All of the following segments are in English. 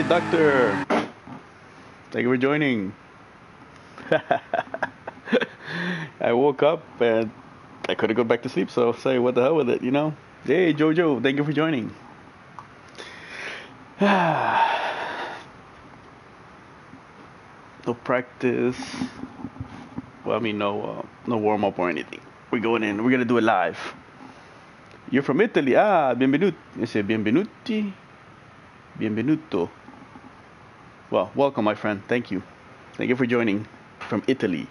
Doctor? Thank you for joining. I woke up and I couldn't go back to sleep, so say what the hell with it, you know? Hey, Jojo, thank you for joining. No practice. Well, I mean, no warm up or anything. We're going in. We're gonna do it live. You're from Italy. Ah, benvenuti. Benvenuti. Benvenuto. Well, welcome, my friend. Thank you. Thank you for joining from Italy.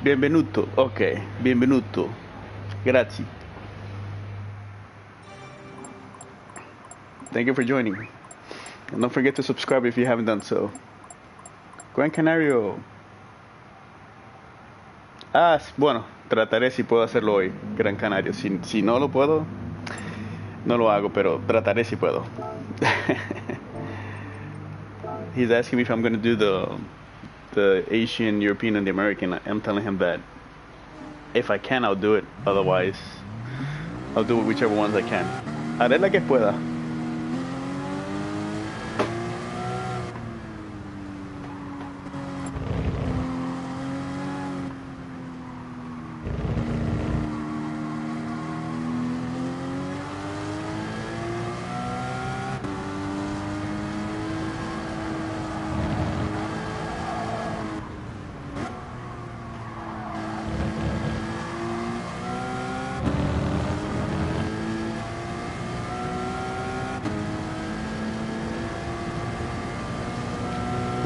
Benvenuto. Okay. Benvenuto. Grazie. Thank you for joining. And don't forget to subscribe if you haven't done so. Gran Canario. Ah, bueno, trataré si puedo hacerlo hoy, Gran Canario. Si no lo puedo, no lo hago, pero trataré si puedo. He's asking me if I'm going to do the Asian, European, and the American. I'm telling him that if I can, I'll do it. Otherwise, I'll do whichever ones I can. Haré la que pueda.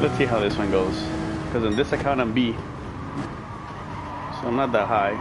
Let's see how this one goes. Because on this account I'm B, so I'm not that high.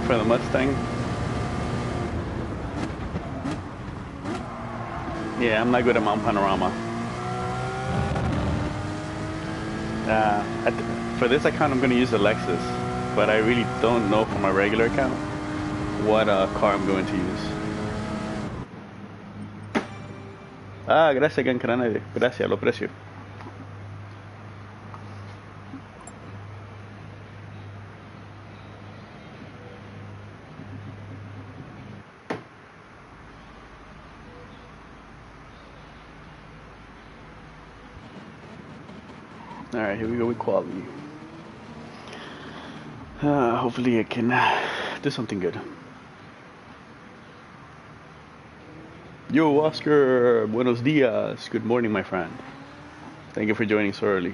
For the Mustang. Yeah, I'm not good at Mount Panorama. For this account, I'm going to use the Lexus, but I really don't know for my regular account what car I'm going to use. Ah, gracias, Gran Canaria. Gracias, lo aprecio. Alright, here we go with quality. Hopefully I can do something good. Yo, Oscar, buenos dias. Good morning, my friend. Thank you for joining so early.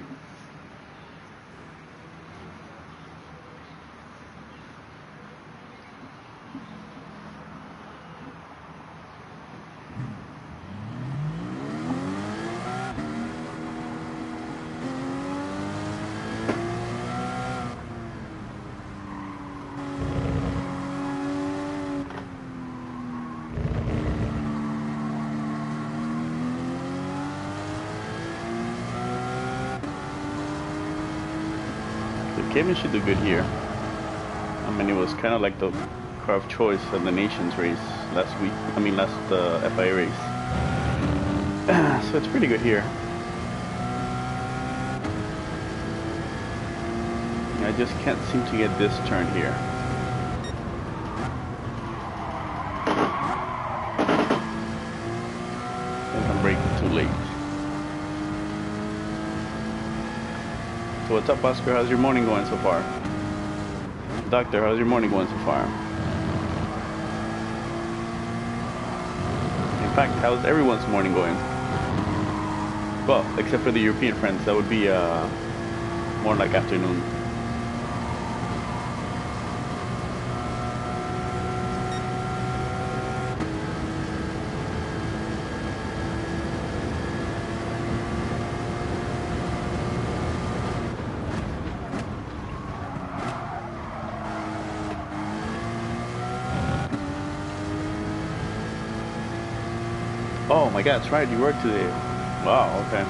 Kevin should do good here. I mean, it was kind of like the car of choice of the Nations race last week. I mean, last FIA race. So it's pretty good here. I just can't seem to get this turn here. I think I'm braking too late. So what's up, Oscar? How's your morning going so far? Doctor, how's your morning going so far? In fact, how's everyone's morning going? Well, except for the European friends, that would be more like afternoon. my God, that's right. You work today. Wow. Okay.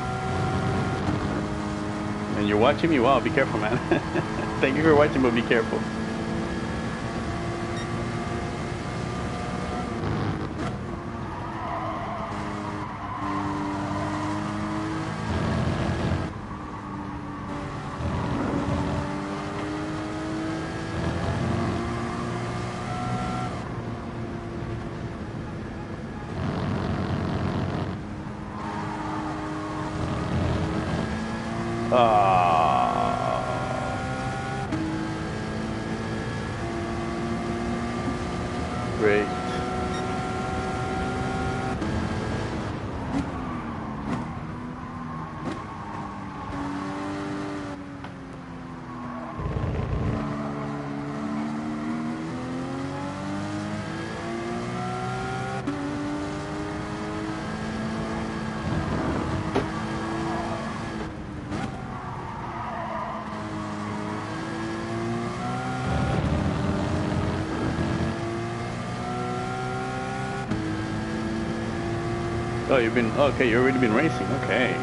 And you're watching me? Wow, be careful, man. Thank you for watching, but be careful. Great. Oh, you've been okay. You've already been racing. Okay.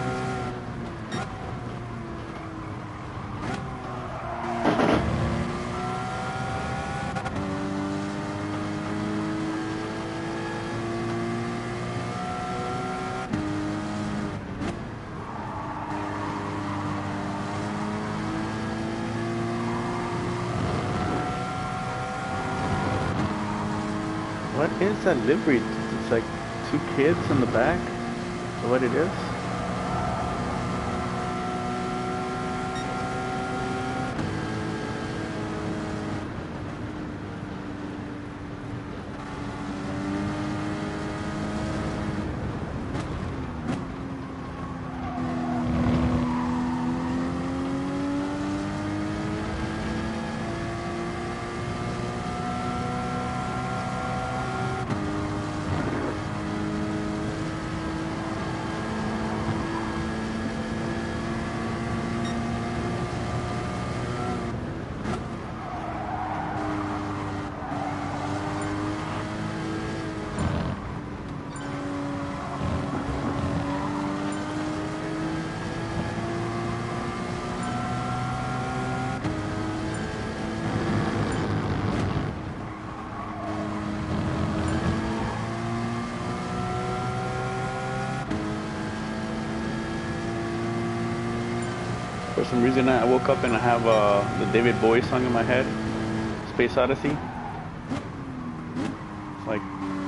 What is that livery? It's like two kids in the back. Is that what it is? For some reason, I woke up and I have the David Bowie song in my head, Space Odyssey. It's like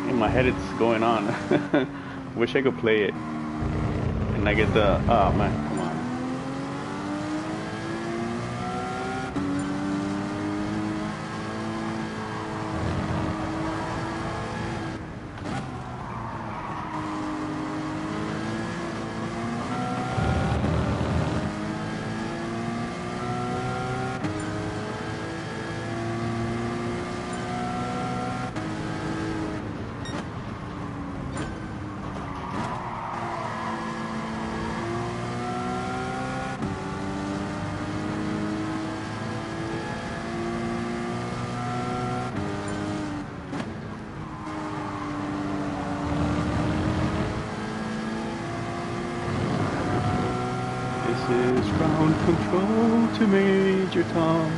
in my head, it's going on. Wish I could play it. And I get the oh man, come on. This is ground control to Major Tom.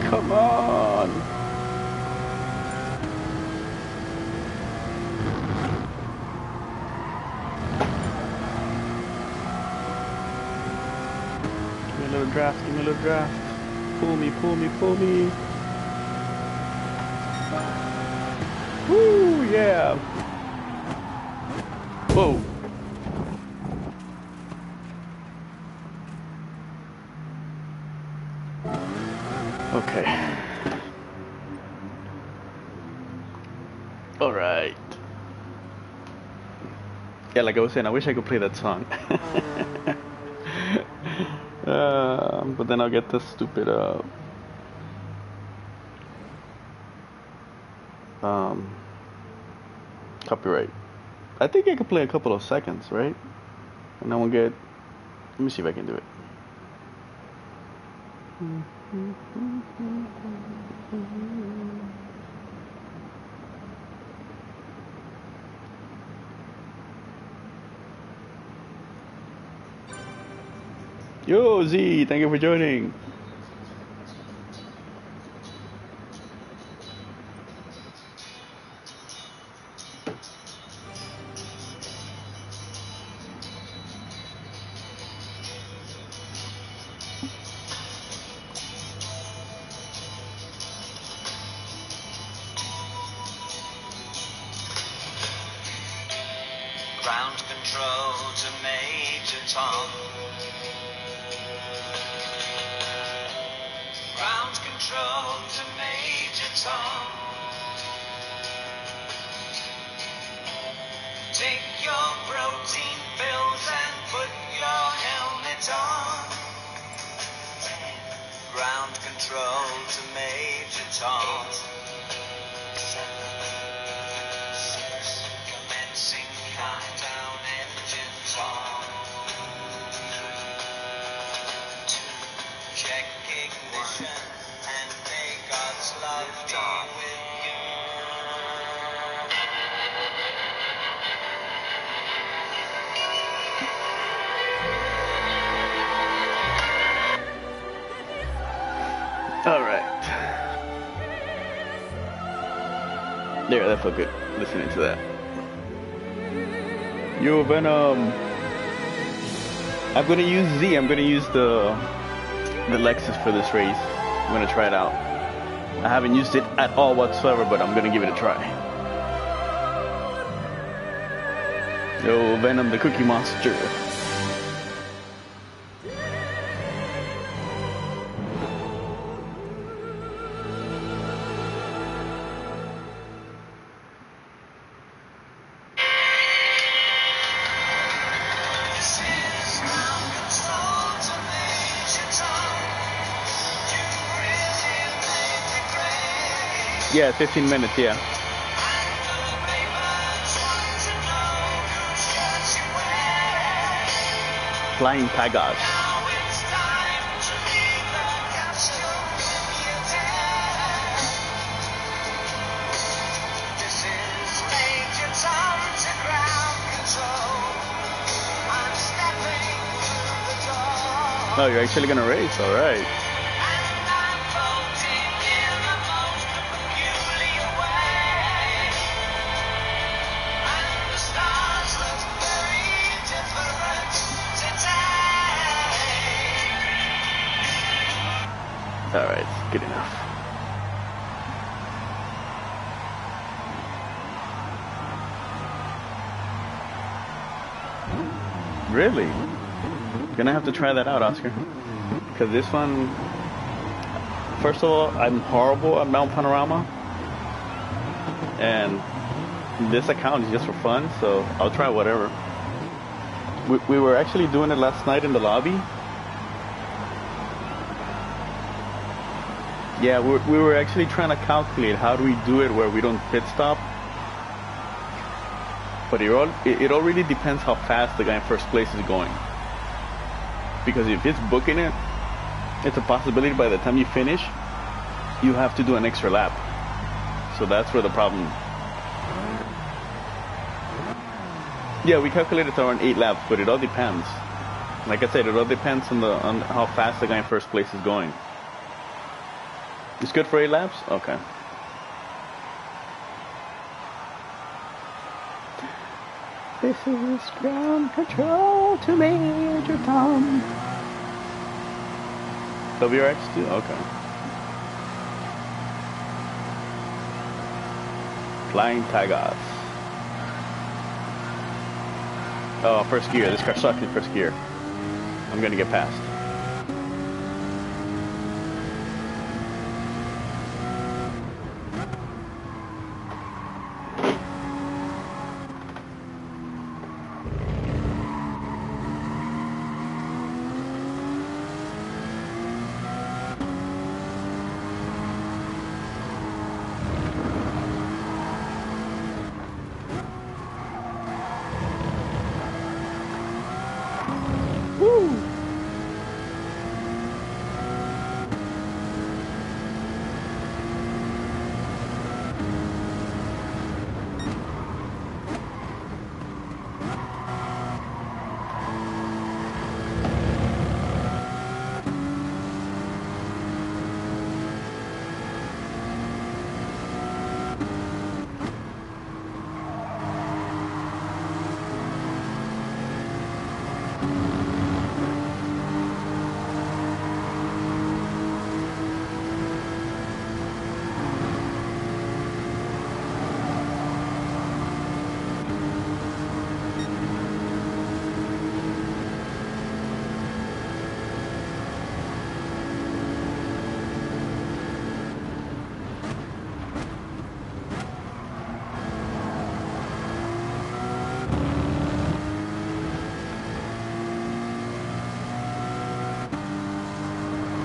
Come on. Give me a little draft, give me a little draft. Pull me, pull me, pull me. Woo, yeah. Whoa. Okay. All right. Yeah, like I was saying, I wish I could play that song. But then I'll get this stupid copyright. I think I could play a couple of seconds, right? And I won't get. Let me see if I can do it. Yo, Z, thank you for joining. Ground control to Major Tom. Ground control to Major Tom. Take your protein pills and put your helmet on. Ground control to Major Tom. Commencing countdown, engines on. 3, 2, check ignition, and may God's love be with you. All right. There, that felt good. Listening to that. Yo, Venom. I'm gonna use Z. I'm gonna use the Lexus for this race. I'm gonna try it out. I haven't used it at all whatsoever, but I'm gonna give it a try. Yo, Venom, the Cookie Monster. Yeah, 15 minutes, yeah. Flying Pagos. Oh, you're actually gonna race, alright. Alright, good enough. Really? Gonna have to try that out, Oscar. Because this one, first of all, I'm horrible at Mount Panorama. And this account is just for fun, so I'll try whatever. We were actually doing it last night in the lobby. Yeah, we were actually trying to calculate how do we do it where we don't pit stop. But it all really depends how fast the guy in first place is going. Because if it's booking it, it's a possibility by the time you finish, you have to do an extra lap. So that's where the problem. Yeah, we calculated to around 8 laps, but it all depends. Like I said, it all depends on how fast the guy in first place is going. It's good for 8 laps? Okay. This is ground control to Major Tom. WRX2? Okay. Flying Tigers. Oh, first gear. This car sucks in first gear. I'm gonna get past. Woo!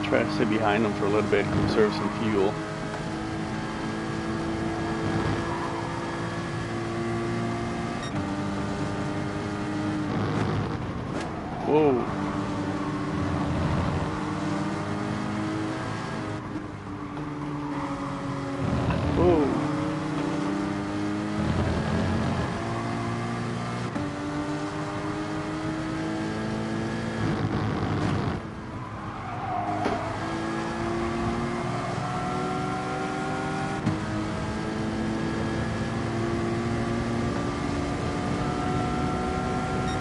Try to sit behind them for a little bit, conserve some fuel. Whoa. Whoa.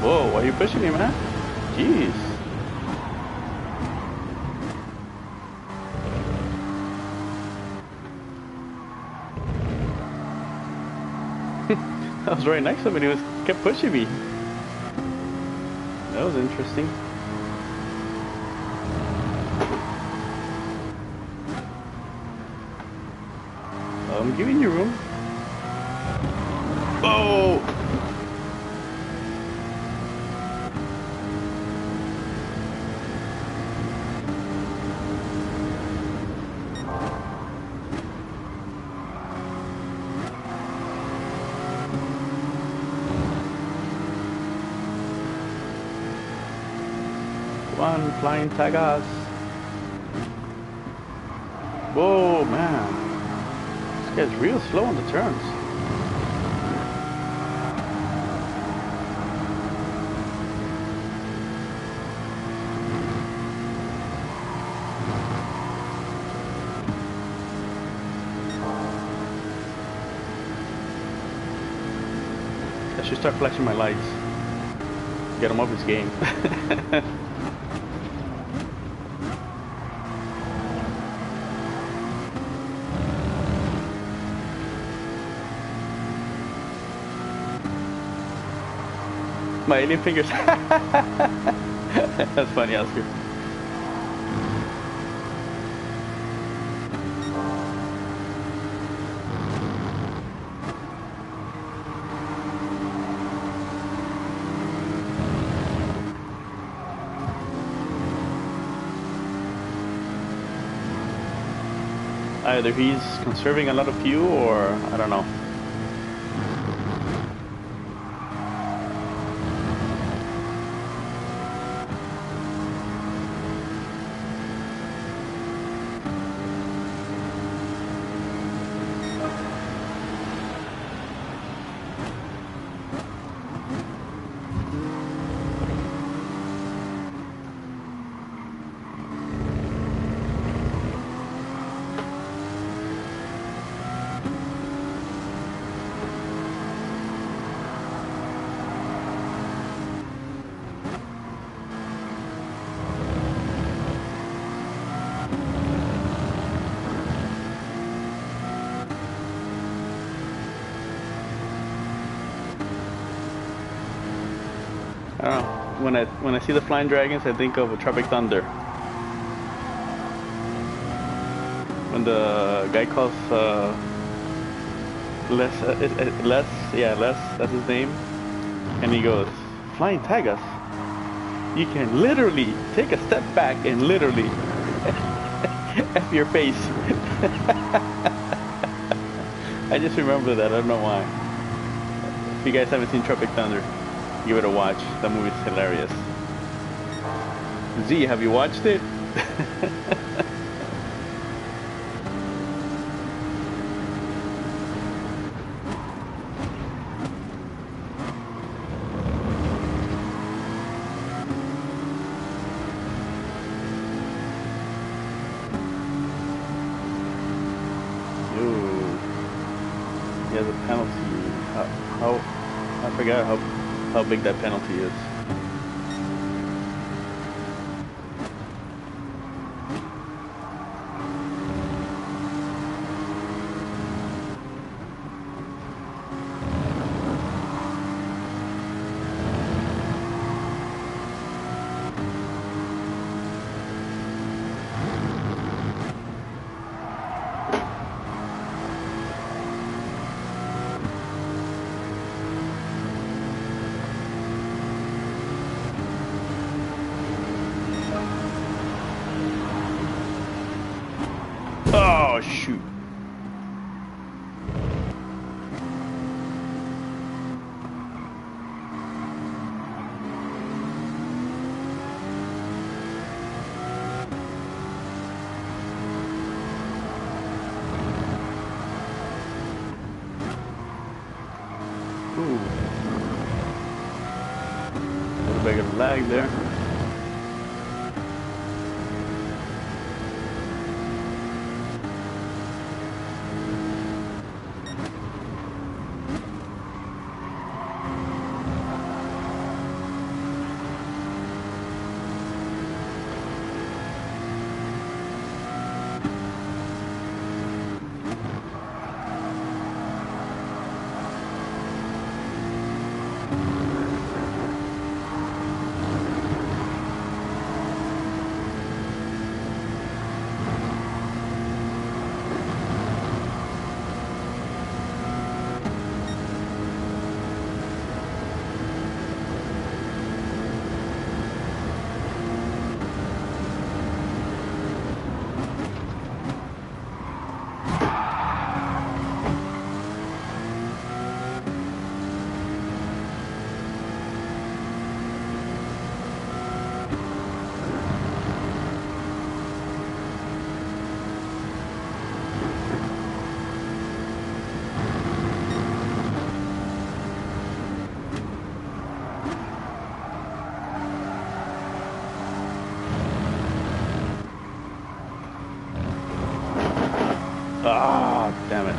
Whoa, why are you pushing me, man? Jeez. I was right next to him and he kept pushing me. That was interesting. I'm giving you room. Oh! One flying tigers. Whoa, man. This guy's real slow on the turns. I should start flashing my lights. Get him off his game. My alien fingers. That's funny, Oscar. Either he's conserving a lot of fuel or I don't know. when I see the flying dragons, I think of Tropic Thunder. When the guy calls Les, that's his name, and he goes, "Flying Tigers, you can literally take a step back and literally F your face." I just remember that. I don't know why. If you guys haven't seen Tropic Thunder, give it a watch. That movie's hilarious. Z, have you watched it? He has a penalty. How I forgot how big that penalty is. Oh, shoot. Ooh. A little bit of lag there. Ah, damn it.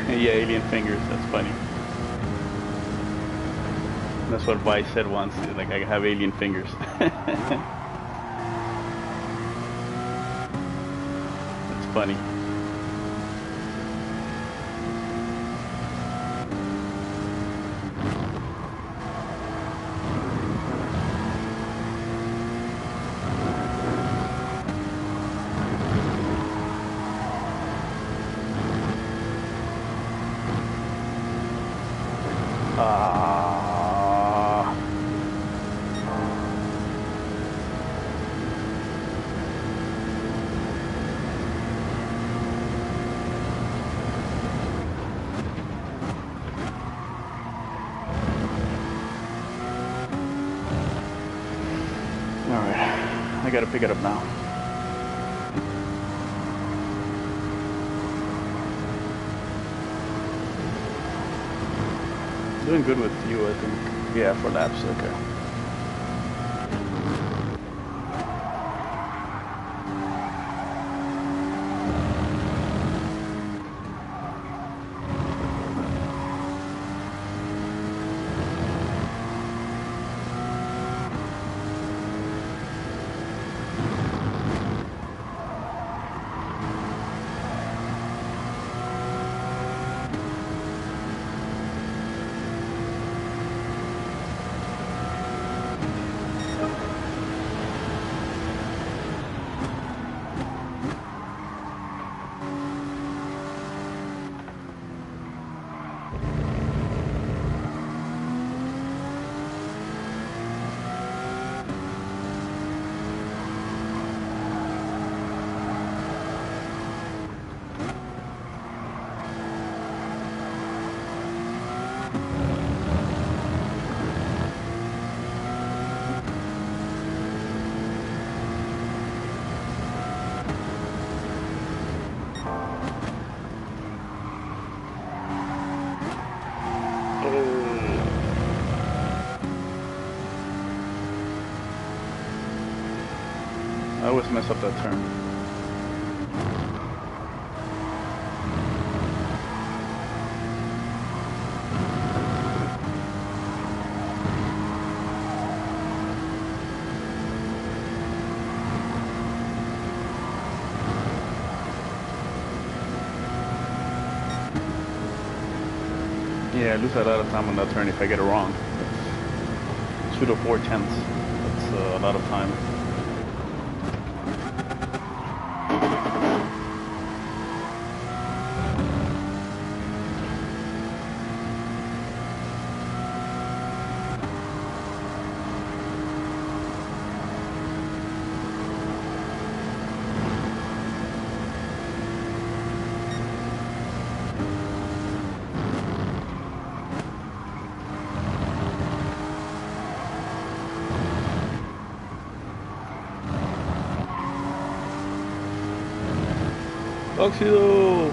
Yeah, alien fingers, that's funny. That's what Vice said once, like, I have alien fingers. That's funny. Ah. I gotta pick it up now. Doing good with you, I think. Yeah, for laps, okay. I always mess up that turn. Yeah, I lose a lot of time on that turn if I get it wrong. 2 to 4 tenths. That's a lot of time. Óxido,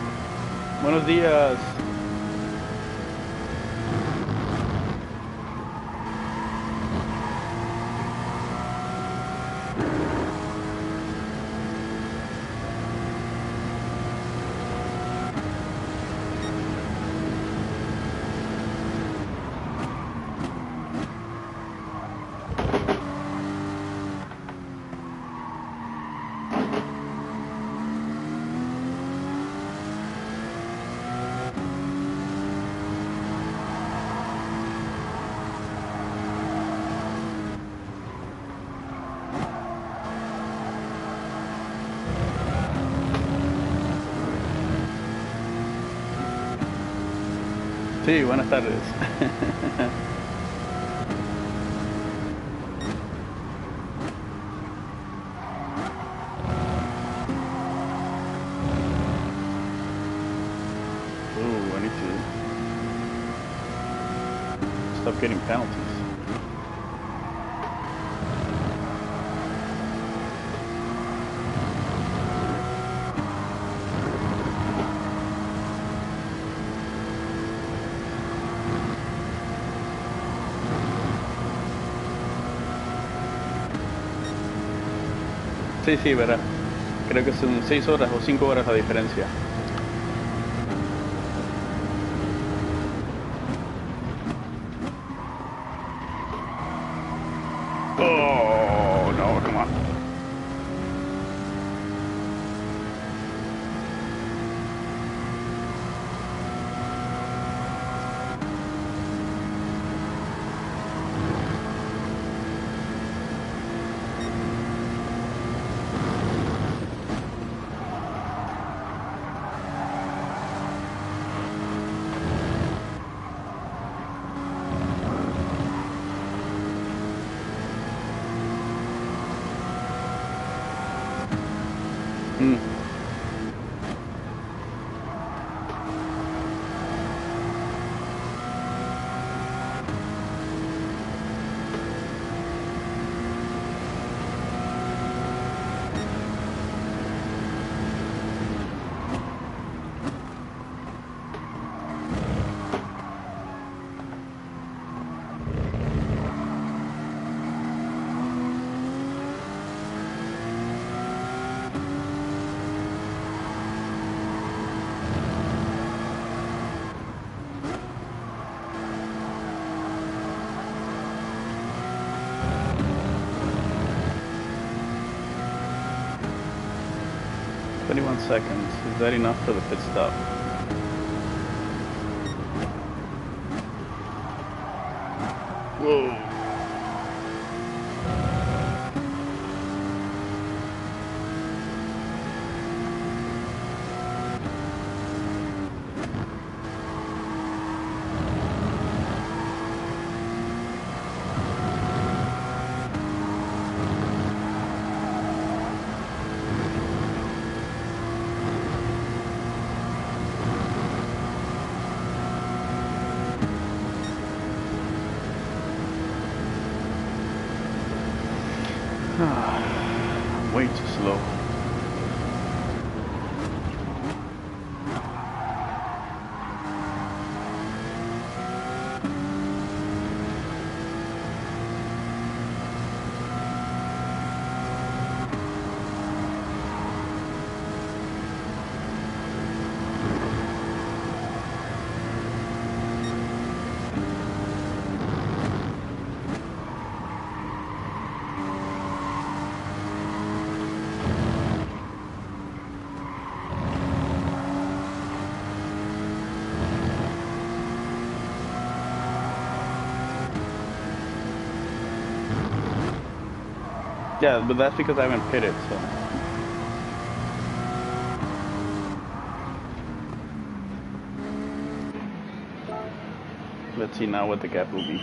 buenos días. Sí, buenas tardes. Ooh, I need to stop getting penalties. Sí, sí, verá. Creo que son 6 horas o 5 horas la diferencia. Oh, no, come on. Mm. 21 seconds. Is that enough for the pit stop? Whoa. I'm way too slow. Yeah, but that's because I haven't pitted, so. Let's see now what the gap will be.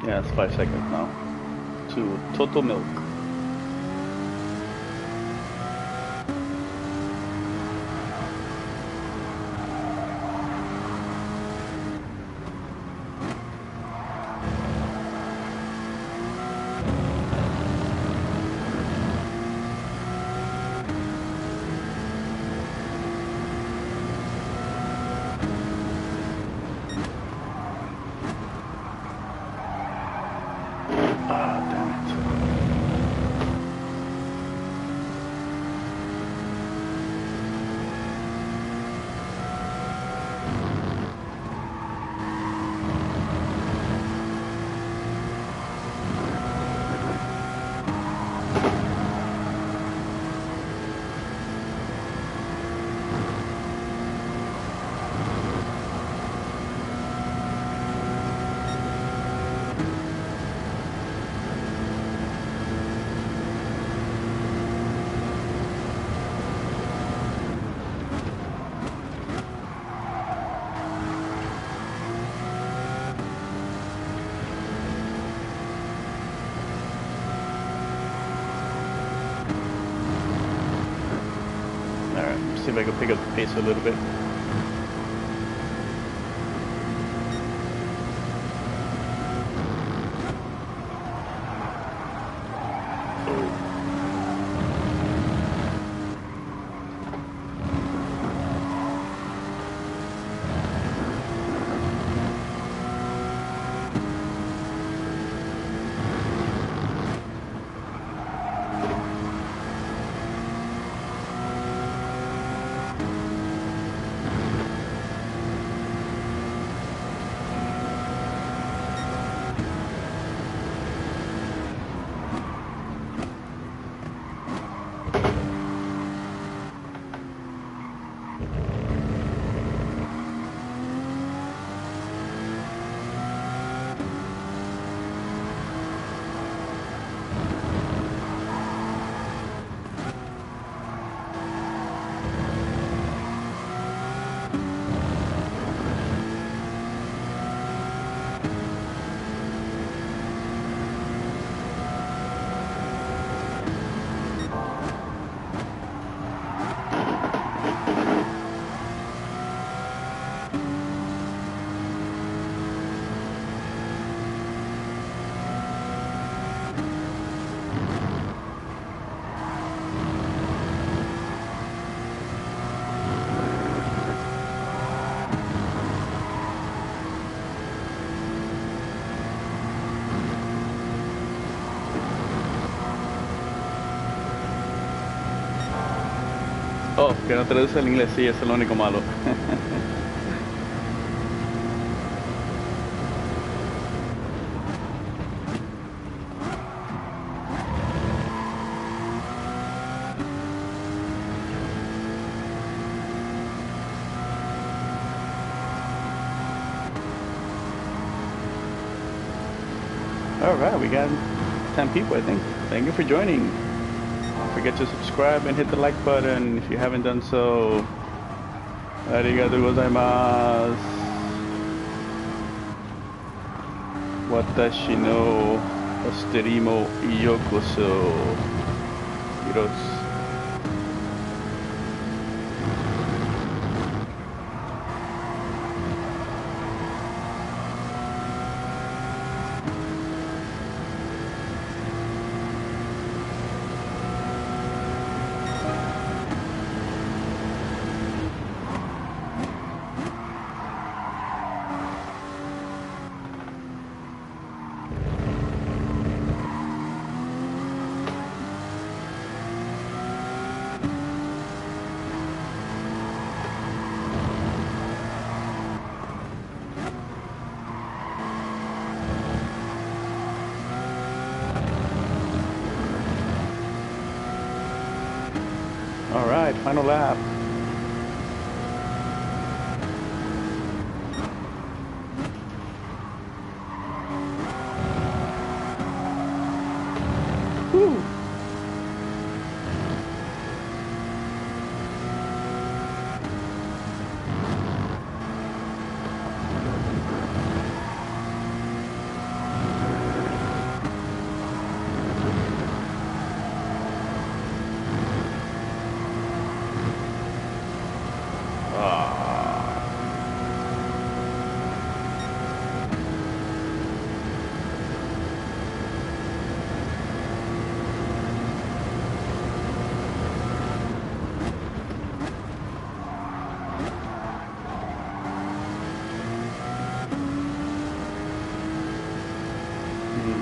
Yeah, it's 5 seconds now to total milk. Ah, damn it. Alright, see if I can pick up the pace a little bit. Oh, que no traduce al inglés, sí, eso es lo único malo. Alright, we got 10 people, I think. Thank you for joining. Don't forget to subscribe and hit the like button if you haven't done so. Arigatou gozaimasu. Watashi no hostel mo yokoso. Hiros. Alright, final lap. Woo.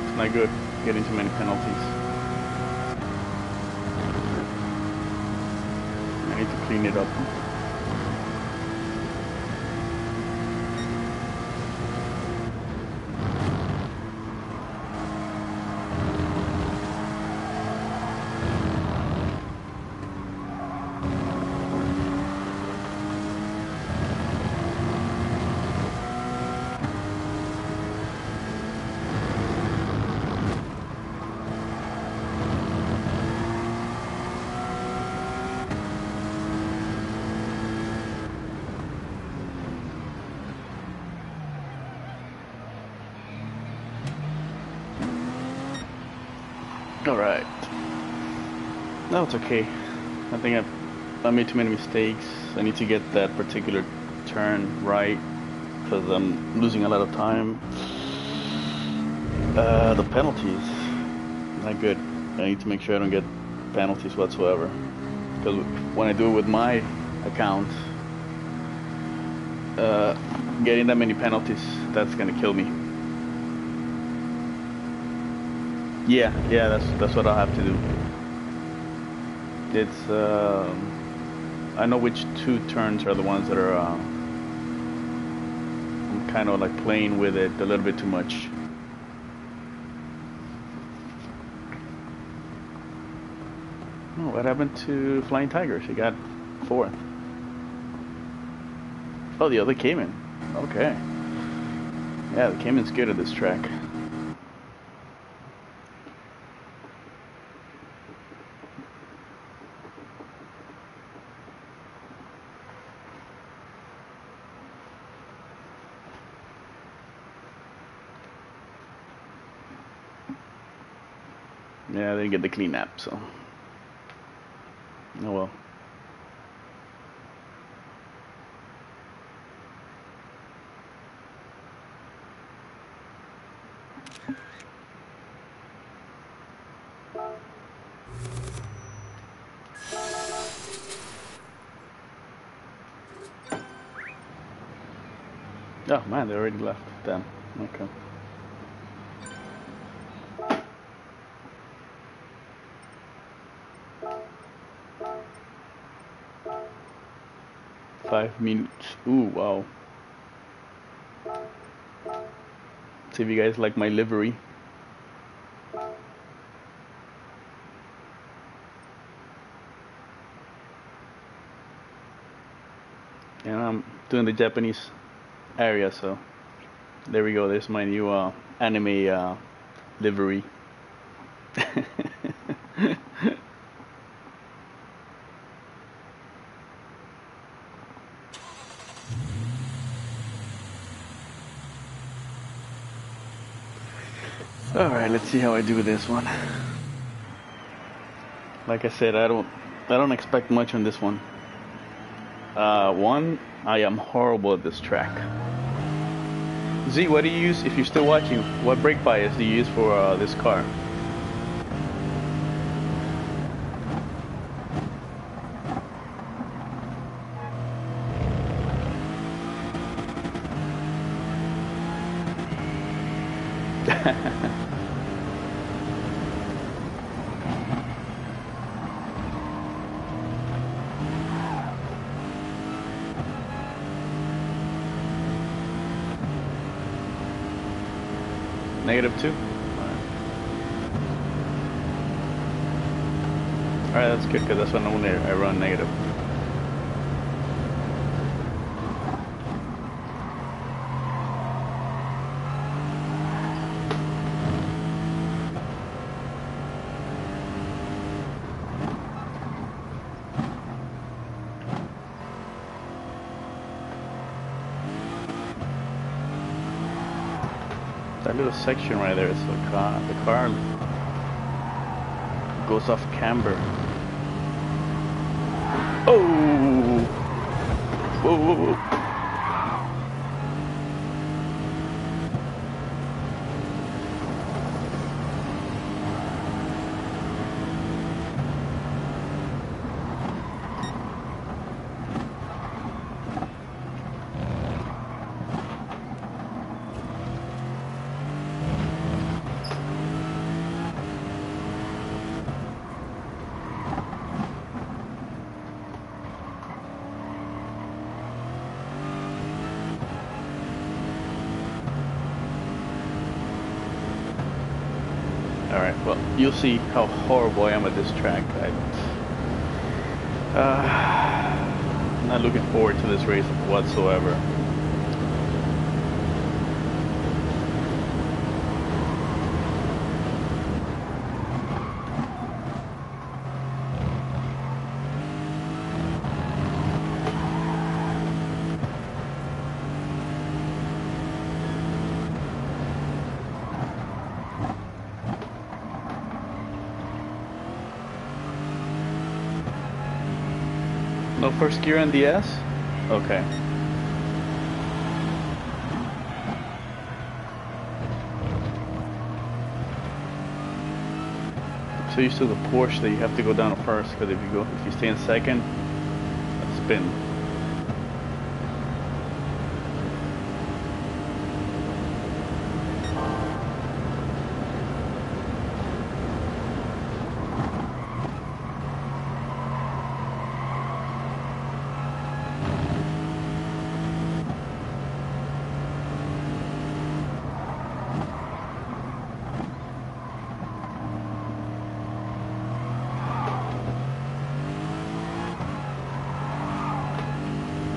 It's not good getting too many penalties. I need to clean it up. Alright. No, it's okay. I think I made too many mistakes. I need to get that particular turn right because I'm losing a lot of time. The penalties, not good. I need to make sure I don't get penalties whatsoever. Because when I do it with my account, getting that many penalties, that's gonna kill me. Yeah, that's what I'll have to do. It's I know which two turns are the ones that are I'm kind of like playing with it a little bit too much. Oh, what happened to Flying Tiger? She got 4th. Oh, the other Cayman. Okay. Yeah, the Cayman's good at this track. Yeah, they didn't get the clean app, so. Oh well. Oh man, they already left. Damn. Okay. 45 minutes. Ooh, wow. See if you guys like my livery. And I'm doing the Japanese area, so there we go. There's my new anime livery. Alright, let's see how I do this one. Like I said, I don't expect much on this one. One, I am horrible at this track. Z, what do you use, if you're still watching, what brake bias do you use for this car? -2? Alright, that's good, because that's when I run negative. That little section right there is the car goes off camber. Oh! Whoa, whoa, whoa. Alright, well, you'll see how horrible I am at this track. I'm not looking forward to this race whatsoever. No first gear on the S? Okay. I'm so used to the Porsche that you have to go down first, because if you stay in second, spin.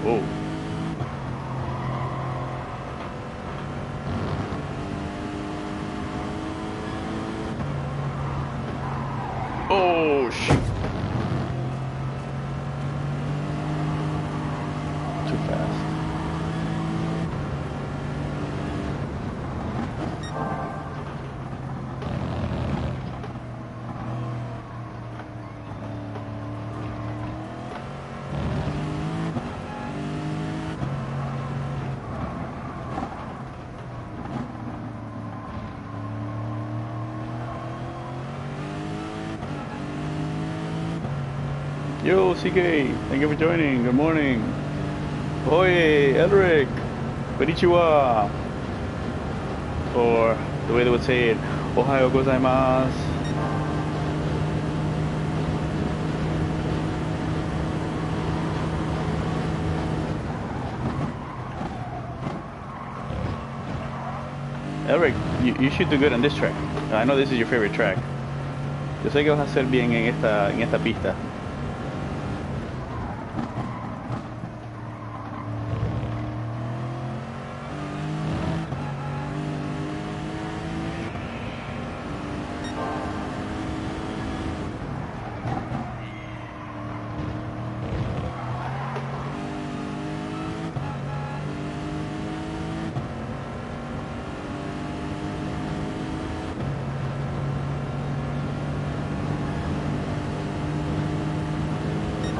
Whoa. Oh, shoot. Too fast. Yo, CK, thank you for joining. Good morning. Oye, Elric. Konnichiwa. Or the way they would say it, Ohayo gozaimasu. Eric, you should do good on this track. I know this is your favorite track. Yo sé que vas a hacer bien en esta pista.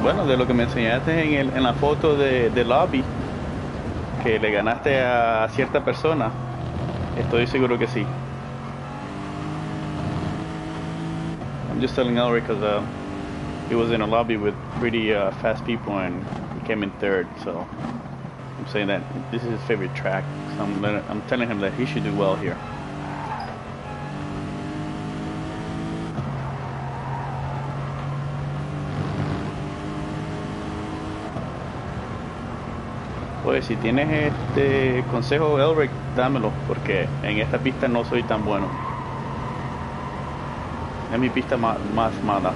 Bueno, de lo que me enseñaste en la foto de lobby, que le ganaste a cierta persona, estoy seguro que sí. I'm just telling Elric because he was in a lobby with pretty fast people and he came in third, so I'm saying that this is his favorite track. So I'm telling him that he should do well here. Pues si tienes este consejo, Elric, dámelo, porque en esta pista no soy tan bueno. Es mi pista más mala.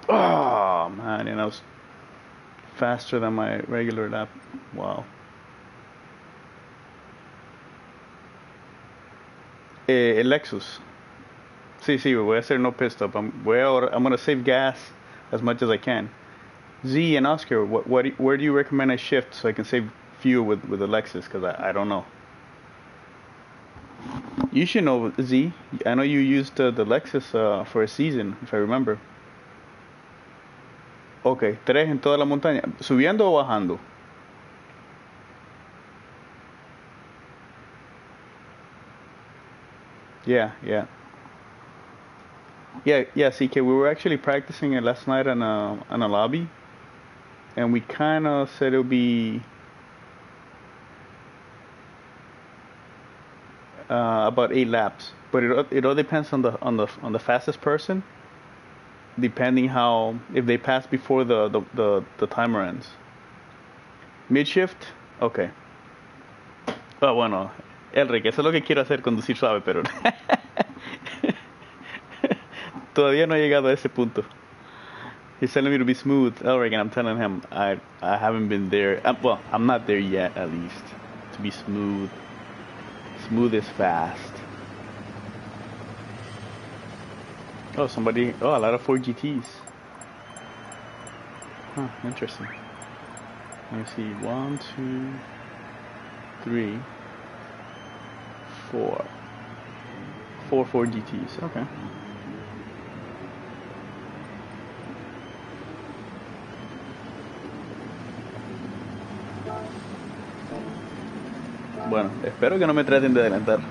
Oh man, and I was faster than my regular lap. Wow. El Lexus. Sí, voy a hacer no pit stop. I'm gonna save gas as much as I can. Z and Oscar, where do you recommend I shift so I can save fuel with the Lexus? Because I don't know. You should know, Z. I know you used the Lexus for a season, if I remember. Ok, 3 en toda la montaña. ¿Subiendo o bajando? Yeah. CK, we were actually practicing it last night on a lobby, and we kind of said it'll be about 8 laps, but it all depends on the fastest person, depending how if they pass before the timer ends. Mid shift, okay. Bueno, Elric, eso es lo que quiero hacer, conducir suave, pero todavía no he llegado a ese punto. He's telling me to be smooth, Elric, and I'm telling him I haven't been there. Well, I'm not there yet, at least. To be smooth. Smooth is fast. Oh, a lot of 4GTs. Huh, interesting. Let me see. 1, 2, 3, 4. 4GTs. Okay. Bueno, espero que no me traten de adelantar.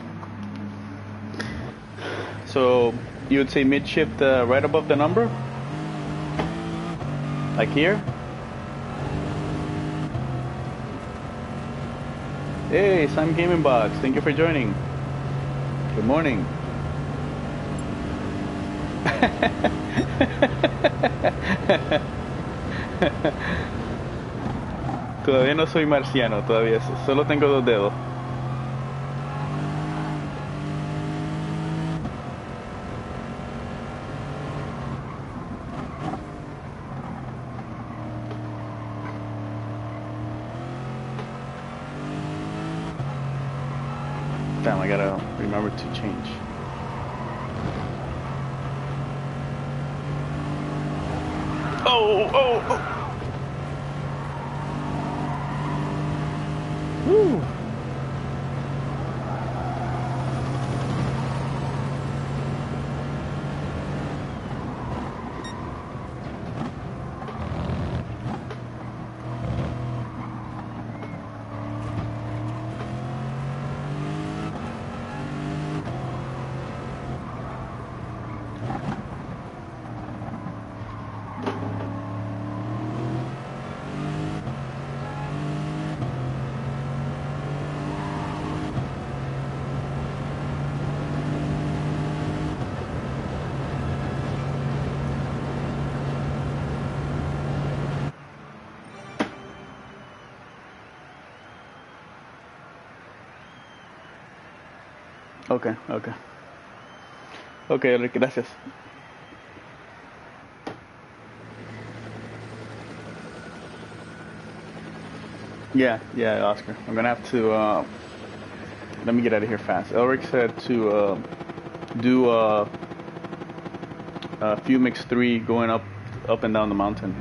So, you would say mid shift right above the number? Like here? Hey, Sam Gaming Box, thank you for joining. Good morning. Todavía no soy marciano, todavía solo tengo 2 dedos. Damn, I gotta remember to change. Oh! Woo! Okay, okay. Okay, Enrique, gracias. Yeah, yeah, Oscar. I'm gonna have to. Let me get out of here fast. Elric said to do few mix 3 going up and down the mountain.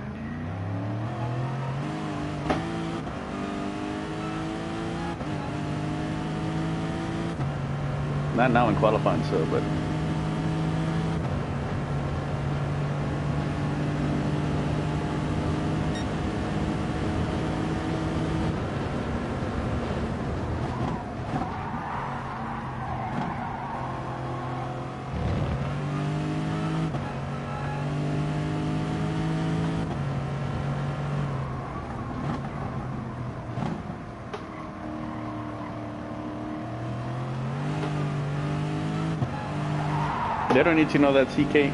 Not now in qualifying, so but. They don't need to know that, CK.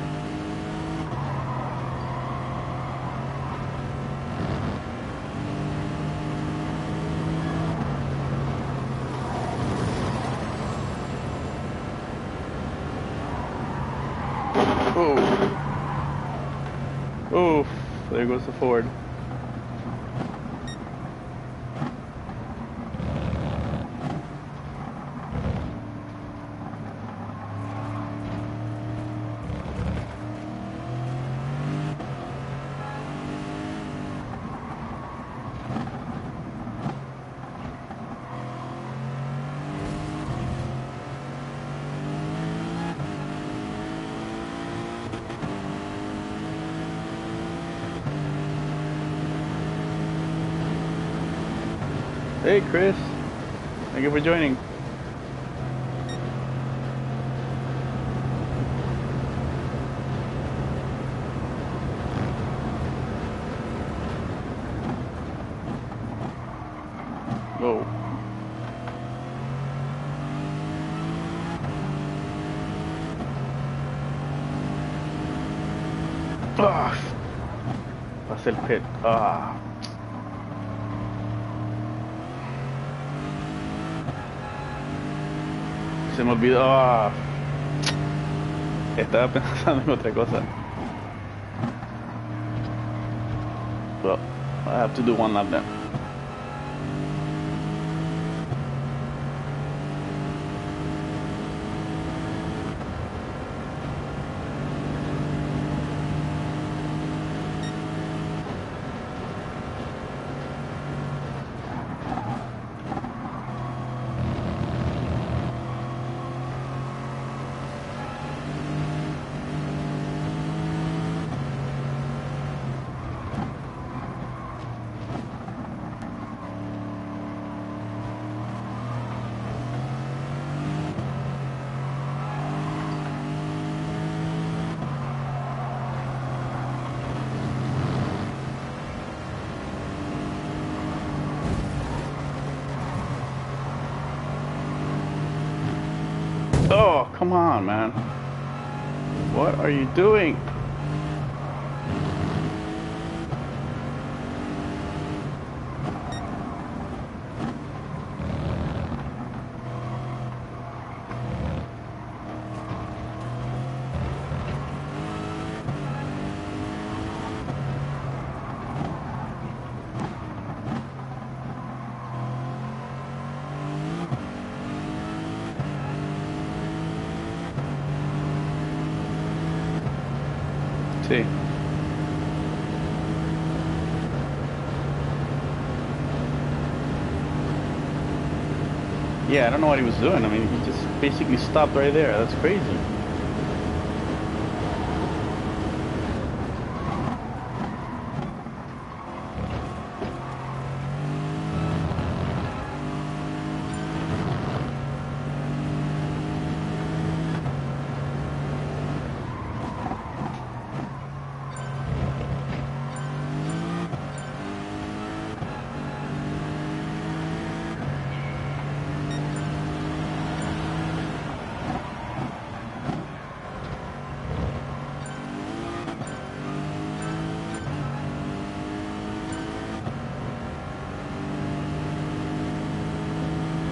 Oh, there goes the Ford. Hey, Chris. Thank you for joining. Whoa. Ah, pasé el pit. Ah. Se me olvidó. Ah. Estaba pensando en otra cosa. Well, I have to do one lap then. Oh, come on, man. What are you doing? Sí. Yeah, I don't know what he was doing. I mean, he just basically stopped right there. That's crazy.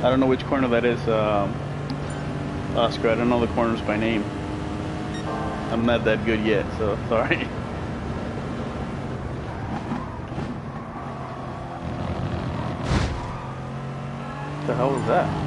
I don't know which corner that is. Oscar, I don't know the corners by name. I'm not that good yet, so sorry. What the hell was that?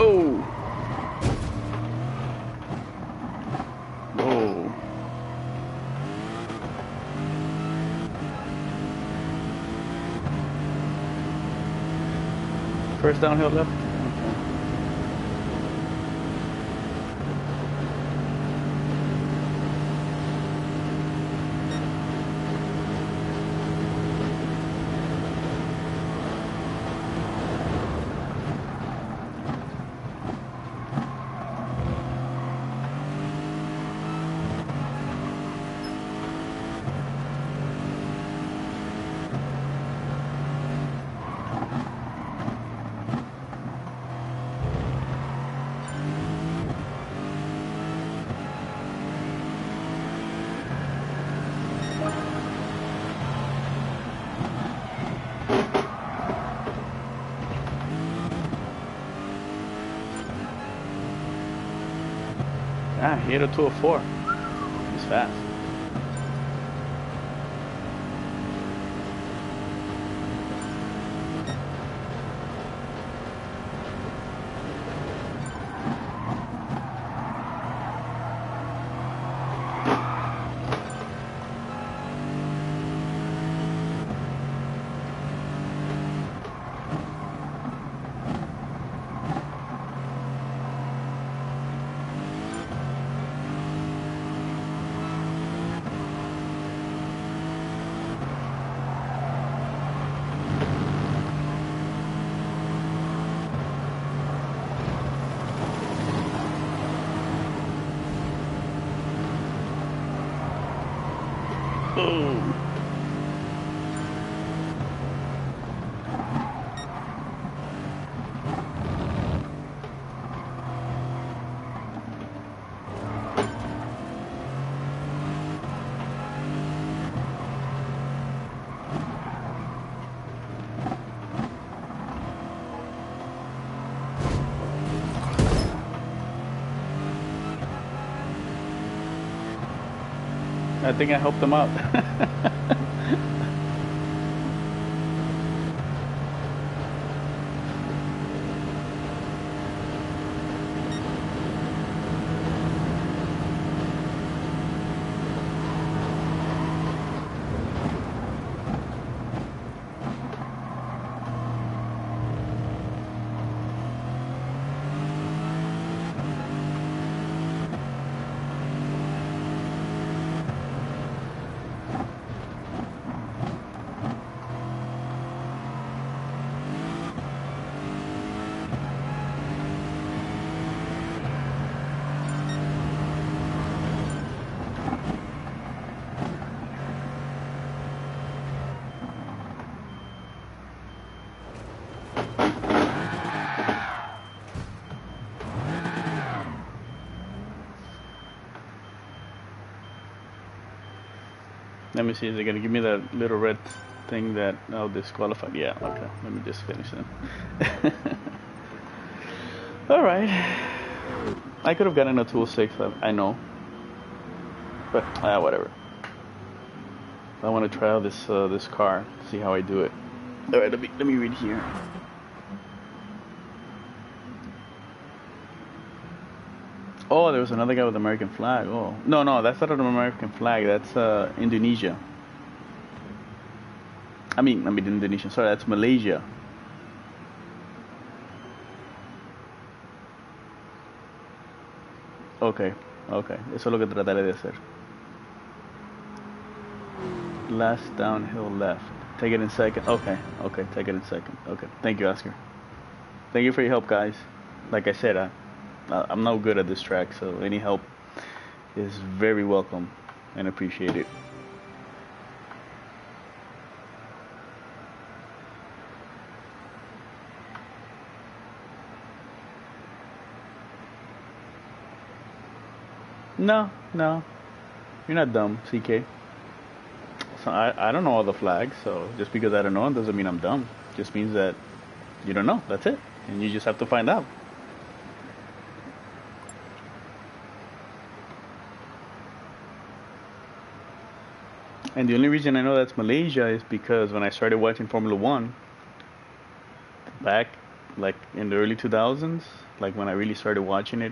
Oh! Whoa. First downhill left? Okay. Ah, he hit a 204. He's fast. Boom. I think I helped him out. Let me see, is it gonna give me that little red thing that I'll disqualify? Yeah, okay. Let me just finish then. Alright. I could have gotten a 206, I know. But whatever. I want to try out this car, see how I do it. Alright, let me read here. Oh, there was another guy with American flag. Oh, no, that's not an American flag. That's Indonesia. I mean Indonesia. Sorry, that's Malaysia. Okay, okay. Eso es lo que trataré de hacer. Last downhill left. Take it in second. Okay, okay. Take it in second. Okay. Thank you, Oscar. Thank you for your help, guys. Like I said, I'm no good at this track, so any help is very welcome and appreciated. No, no, you're not dumb, CK. So I don't know all the flags, so just because I don't know them doesn't mean I'm dumb. Just means that you don't know. That's it, and you just have to find out. And the only reason I know that's Malaysia is because when I started watching Formula One back, like in the early 2000s, like when I really started watching it,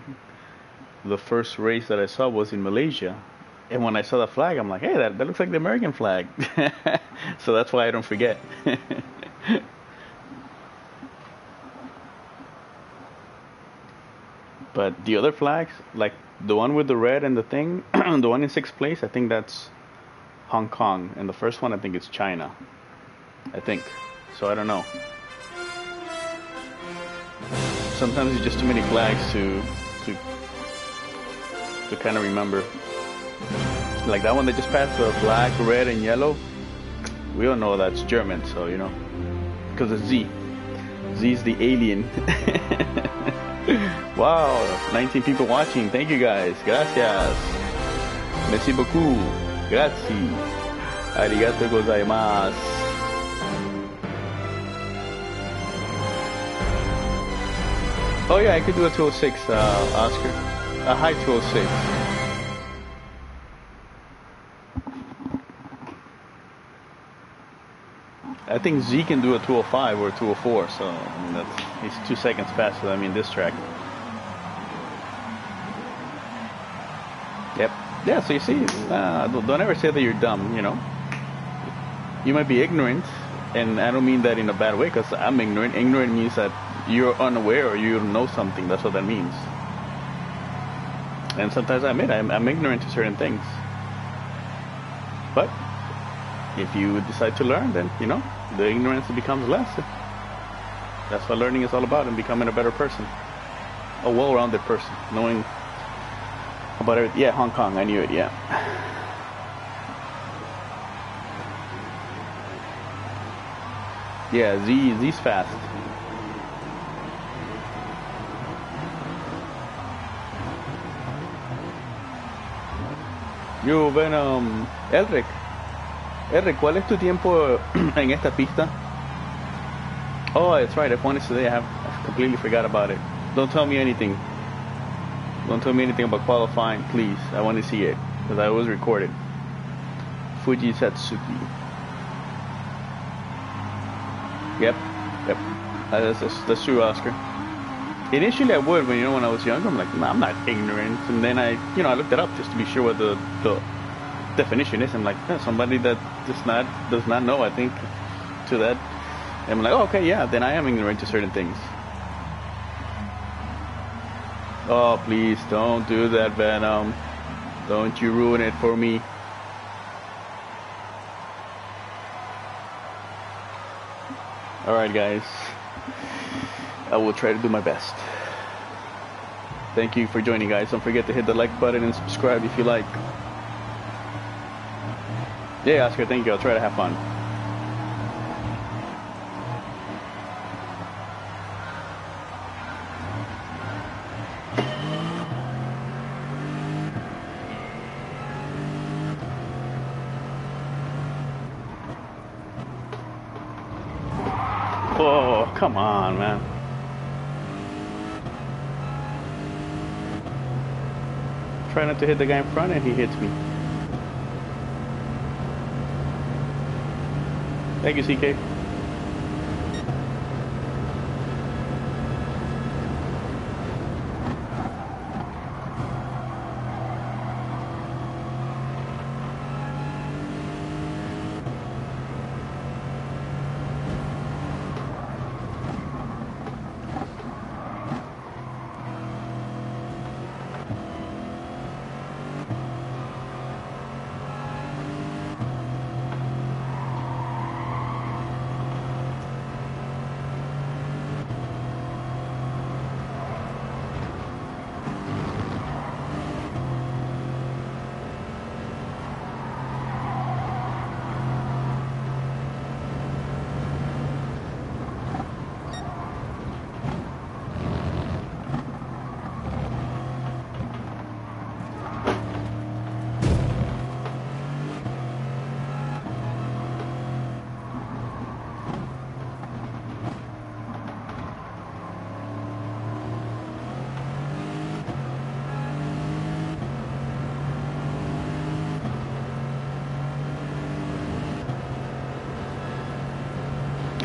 the first race that I saw was in Malaysia. And when I saw the flag, I'm like, hey, that looks like the American flag. So that's why I don't forget. But the other flags, like the one with the red and the thing, the one in sixth place, I think that's Hong Kong. And the first one, I think it's China. I think. So I don't know. Sometimes it's just too many flags to kind of remember. Like that one that just passed, the black, red, and yellow. We all know that's German, so you know, because it's Z. Z's the alien. Wow, 19 people watching. Thank you guys. Gracias. Merci beaucoup. Grazie. Arigato gozaimasu. Oh yeah, I could do a 206, Oscar. A high 206. I think Z can do a 205 or a 204, so I mean he's 2 seconds faster than me in this track. Yep. Yeah. So you see, don't ever say that you're dumb. You know, you might be ignorant, and I don't mean that in a bad way, because I'm ignorant. Ignorant means that you're unaware or you don't know something. That's what that means. And sometimes I admit I'm ignorant to certain things. But if you decide to learn, then you know the ignorance becomes less. That's what learning is all about, and becoming a better person, a well-rounded person, knowing about everything. Yeah, Hong Kong. I knew it. Yeah. Yeah, Z's fast. Yo, Venom, Elric, ¿cuál es tu tiempo en esta pista? Oh, that's right. F1 is today. I completely forgot about it. Don't tell me anything. Don't tell me anything about qualifying, please. I want to see it because I was recorded. Fuji Satsuki. Yep. That's true, Oscar. Initially, I would when I was younger. I'm like, nah, I'm not ignorant. And then I looked it up just to be sure what the definition is. I'm like, somebody that does not know. I think to that. And I'm like, oh, okay, yeah. Then I am ignorant to certain things. Oh, please don't do that, Venom. Don't you ruin it for me. Alright, guys. I will try to do my best. Thank you for joining, guys. Don't forget to hit the like button and subscribe if you like. Yeah, Oscar, thank you. I'll try to have fun. Oh, come on, man. Try not to hit the guy in front and he hits me. Thank you, CK.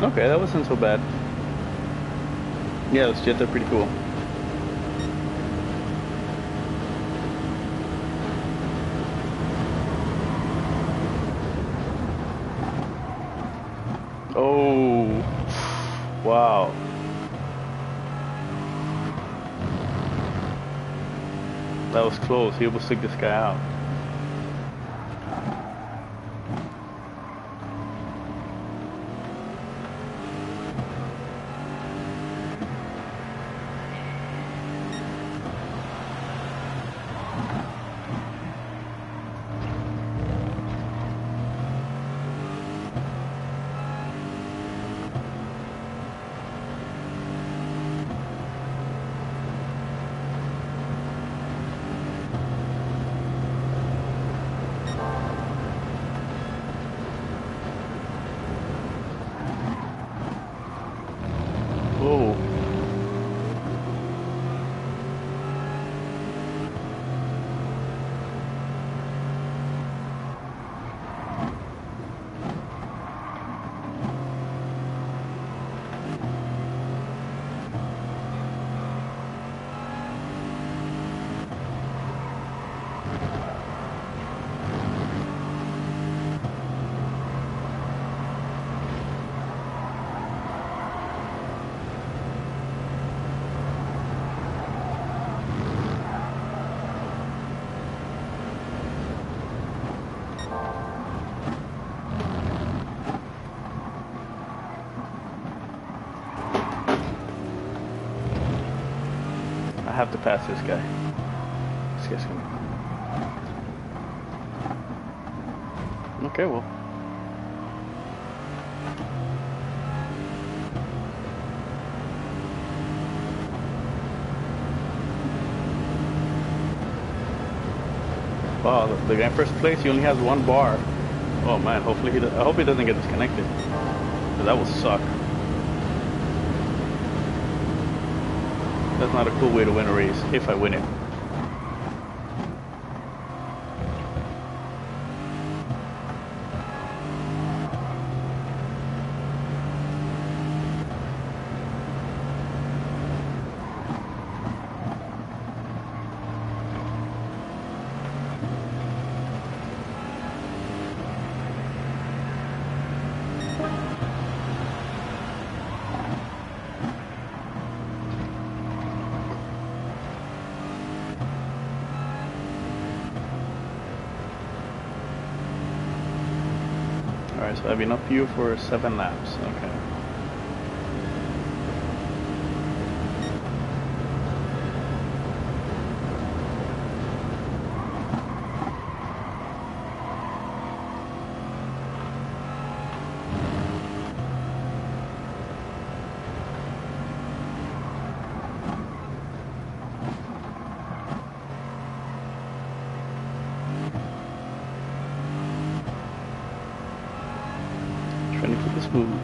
Okay, that wasn't so bad. Yeah, those jets are pretty cool. Oh, wow. That was close. He almost took this guy out. Oh. I have to pass this guy. This guy's gonna... Okay, well. Wow, the guy in first place, he only has one bar. Oh man, hopefully I hope he doesn't get disconnected. 'Cause that will suck. That's not a cool way to win a race, if I win it. Alright, so I have enough fuel for 7 laps. Okay. Trying to keep this moving.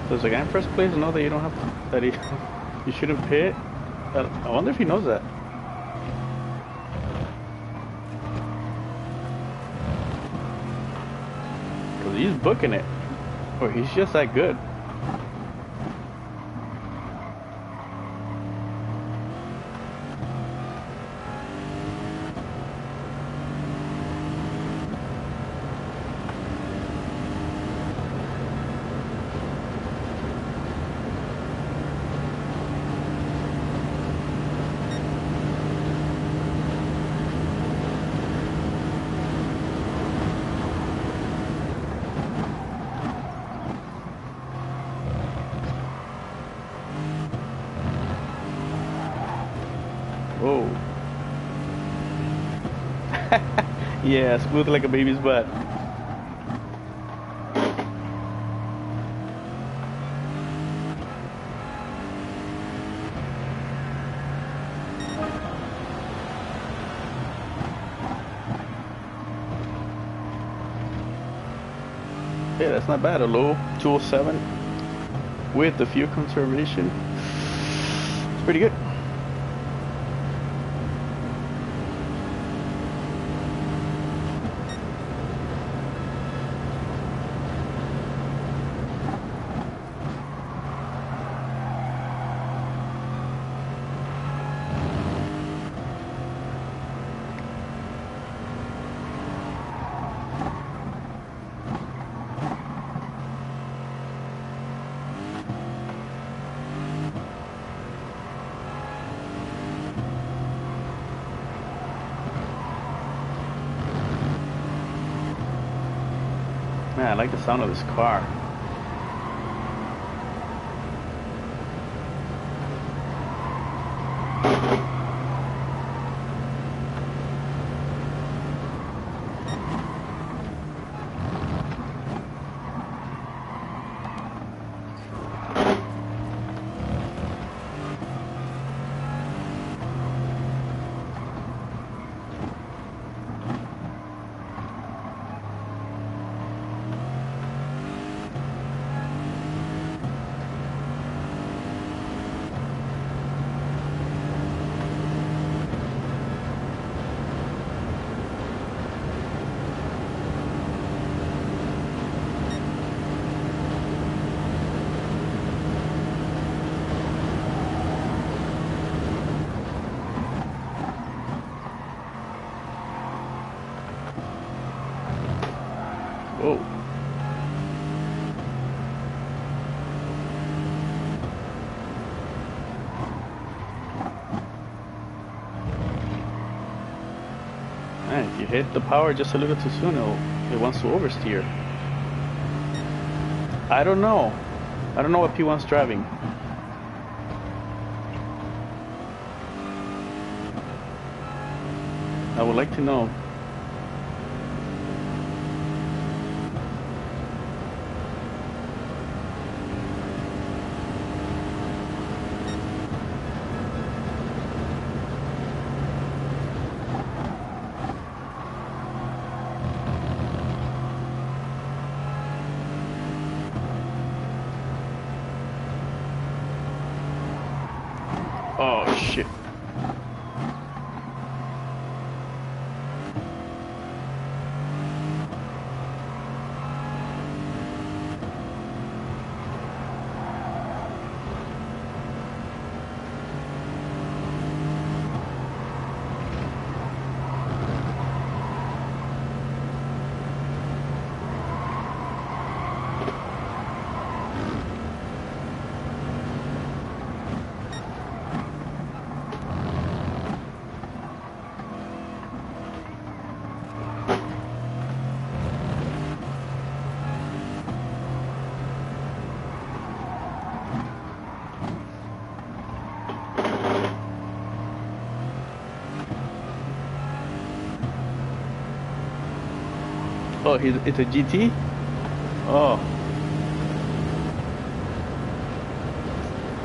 Does the guy in first place know that you don't have to, that you shouldn't pit? I wonder if he knows that. Cause he's booking it, or he's just that good. Whoa. Yeah, smooth like a baby's butt. Yeah, that's not bad. A low 207 with the fuel conservation. It's pretty good. Man, I like the sound of this car. Whoa. Man, if you hit the power just a little too soon, it wants to oversteer. I don't know. I don't know what P1's driving. I would like to know. Oh shit. Oh, it's a GT? Oh.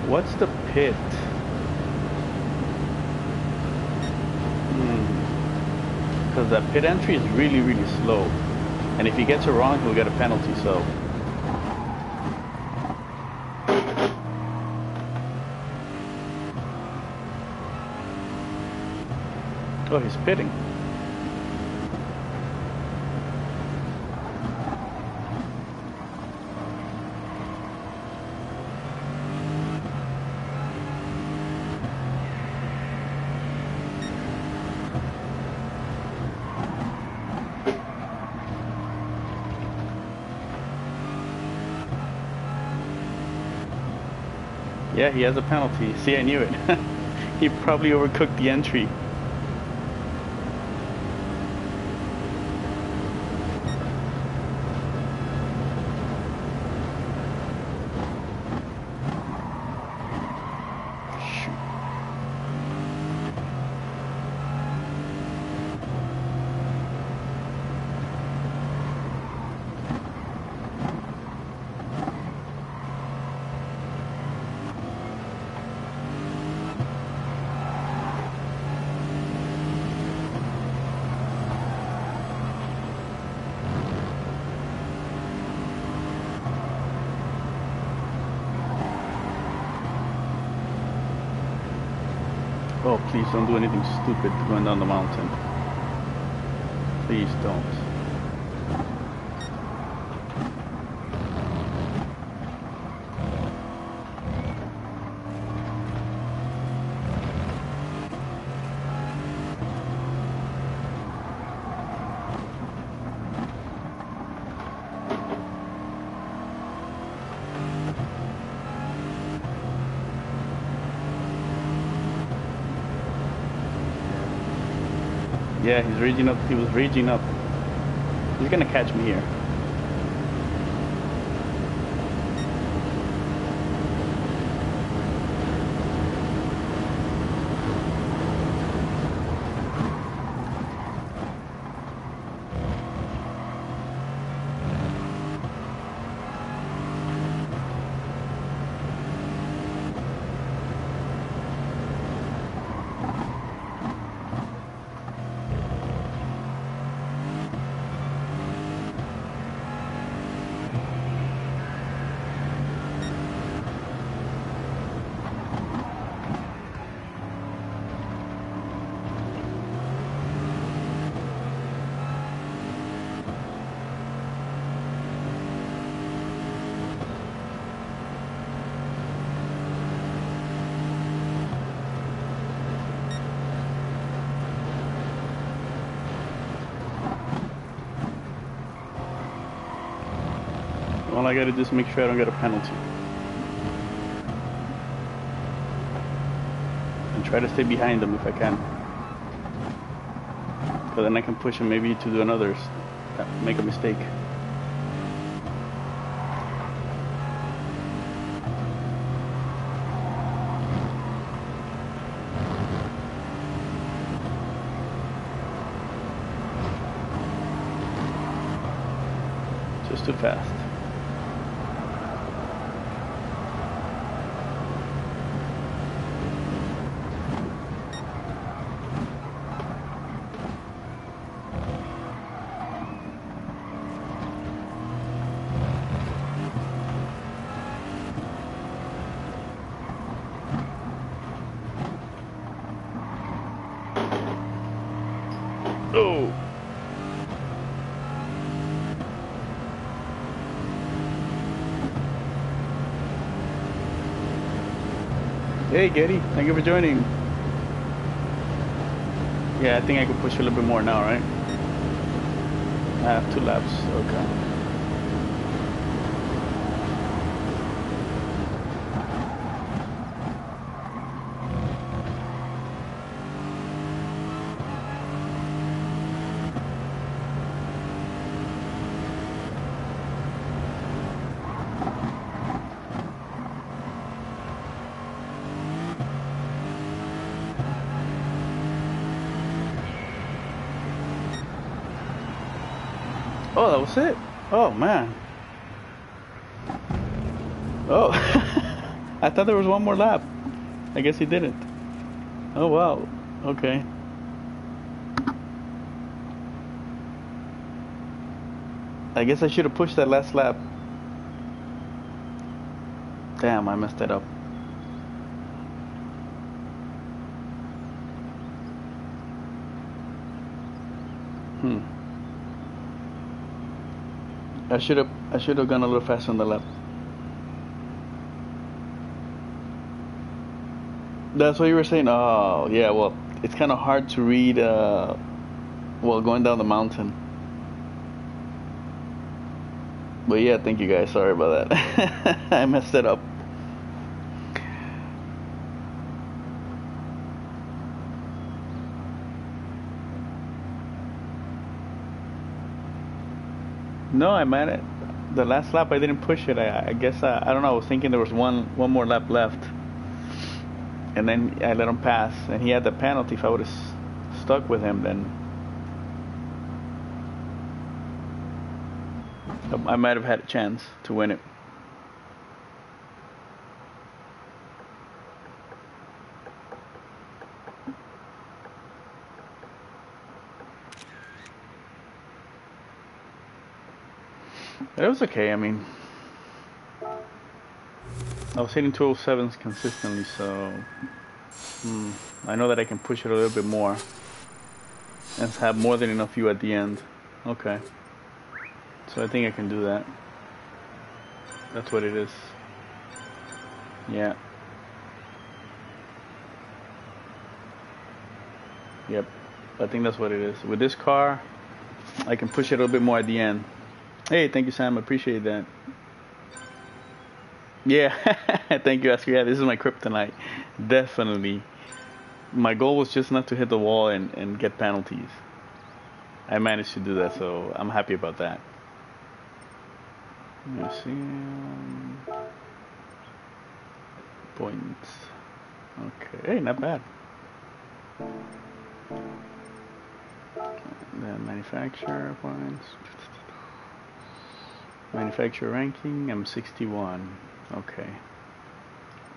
What's the pit? Because that pit entry is really, really slow. And if he gets it wrong, he'll get a penalty, so. Oh, he's pitting. Yeah, he has a penalty. See, I knew it. He probably overcooked the entry. Oh, please don't do anything stupid going down the mountain. Please don't. Yeah, he's raging up. He was raging up. He's gonna catch me here. All I gotta do is make sure I don't get a penalty. And try to stay behind them if I can. Because then I can push him maybe to do another, make a mistake. Just too fast. Oh! Hey, Getty, thank you for joining. Yeah, I think I could push a little bit more now, right? I have 2 laps, okay. Oh, that was it. Oh, man. Oh, I thought there was one more lap. I guess he didn't. Oh, wow. Okay. I guess I should have pushed that last lap. Damn, I messed it up. I should have gone a little faster on the lap. That's what you were saying. Oh, yeah. Well, it's kind of hard to read. Well, going down the mountain. But yeah, thank you guys. Sorry about that. I messed it up. No, I meant it. The last lap I didn't push it. I guess I don't know. I was thinking there was one more lap left, and then I let him pass, and he had the penalty. If I would have stuck with him, then I might have had a chance to win it. But it was okay. I mean, I was hitting 207s consistently, so I know that I can push it a little bit more and have more than enough fuel at the end. Okay. So I think I can do that. That's what it is. Yeah. Yep. I think that's what it is. With this car, I can push it a little bit more at the end. Hey, thank you, Sam. I appreciate that. Yeah. Thank you, Oscar. Yeah, this is my kryptonite. Definitely. My goal was just not to hit the wall and get penalties. I managed to do that, so I'm happy about that. Let's see. Points. Okay, not bad. Then manufacturer points. Manufacturer ranking, I'm 61. Okay.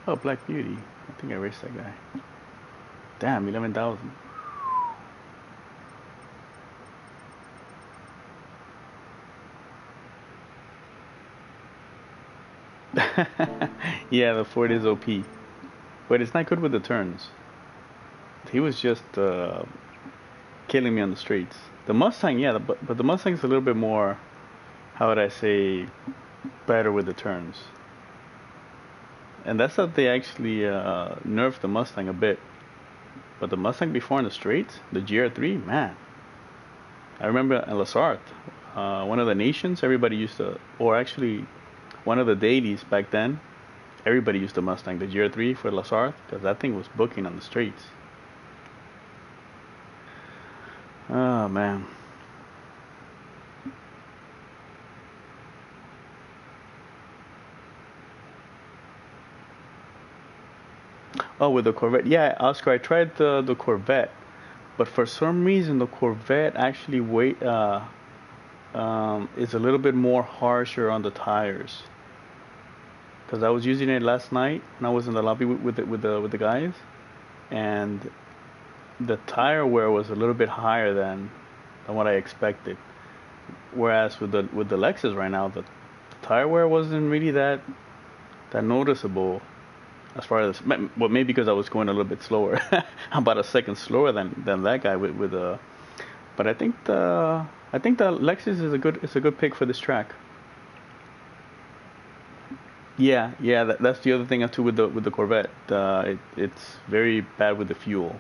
Oh, Black Beauty. I think I raced that guy. Damn, 11,000. Yeah, the Ford is OP. But it's not good with the turns. He was just killing me on the straights. The Mustang, yeah, but the Mustang's a little bit more, how would I say, better with the turns. And that's that they actually nerfed the Mustang a bit. But the Mustang before in the straights, the GR3, man. I remember in Lasart, one of the nations, everybody used to, or actually one of the dailies back then, everybody used the Mustang, the GR3 for Lasart, because that thing was booking on the straights. Oh, man. Oh, with the Corvette. Yeah, Oscar, I tried the Corvette, but for some reason the Corvette actually is a little bit more harsher on the tires. Because I was using it last night when I was in the lobby with the guys, and the tire wear was a little bit higher than what I expected. Whereas with the Lexus right now, the tire wear wasn't really that noticeable. As far as, well, maybe because I was going a little bit slower, about a second slower than that guy with the. But I think the Lexus is a good pick for this track. Yeah, yeah, that's the other thing too with the Corvette. It's very bad with the fuel.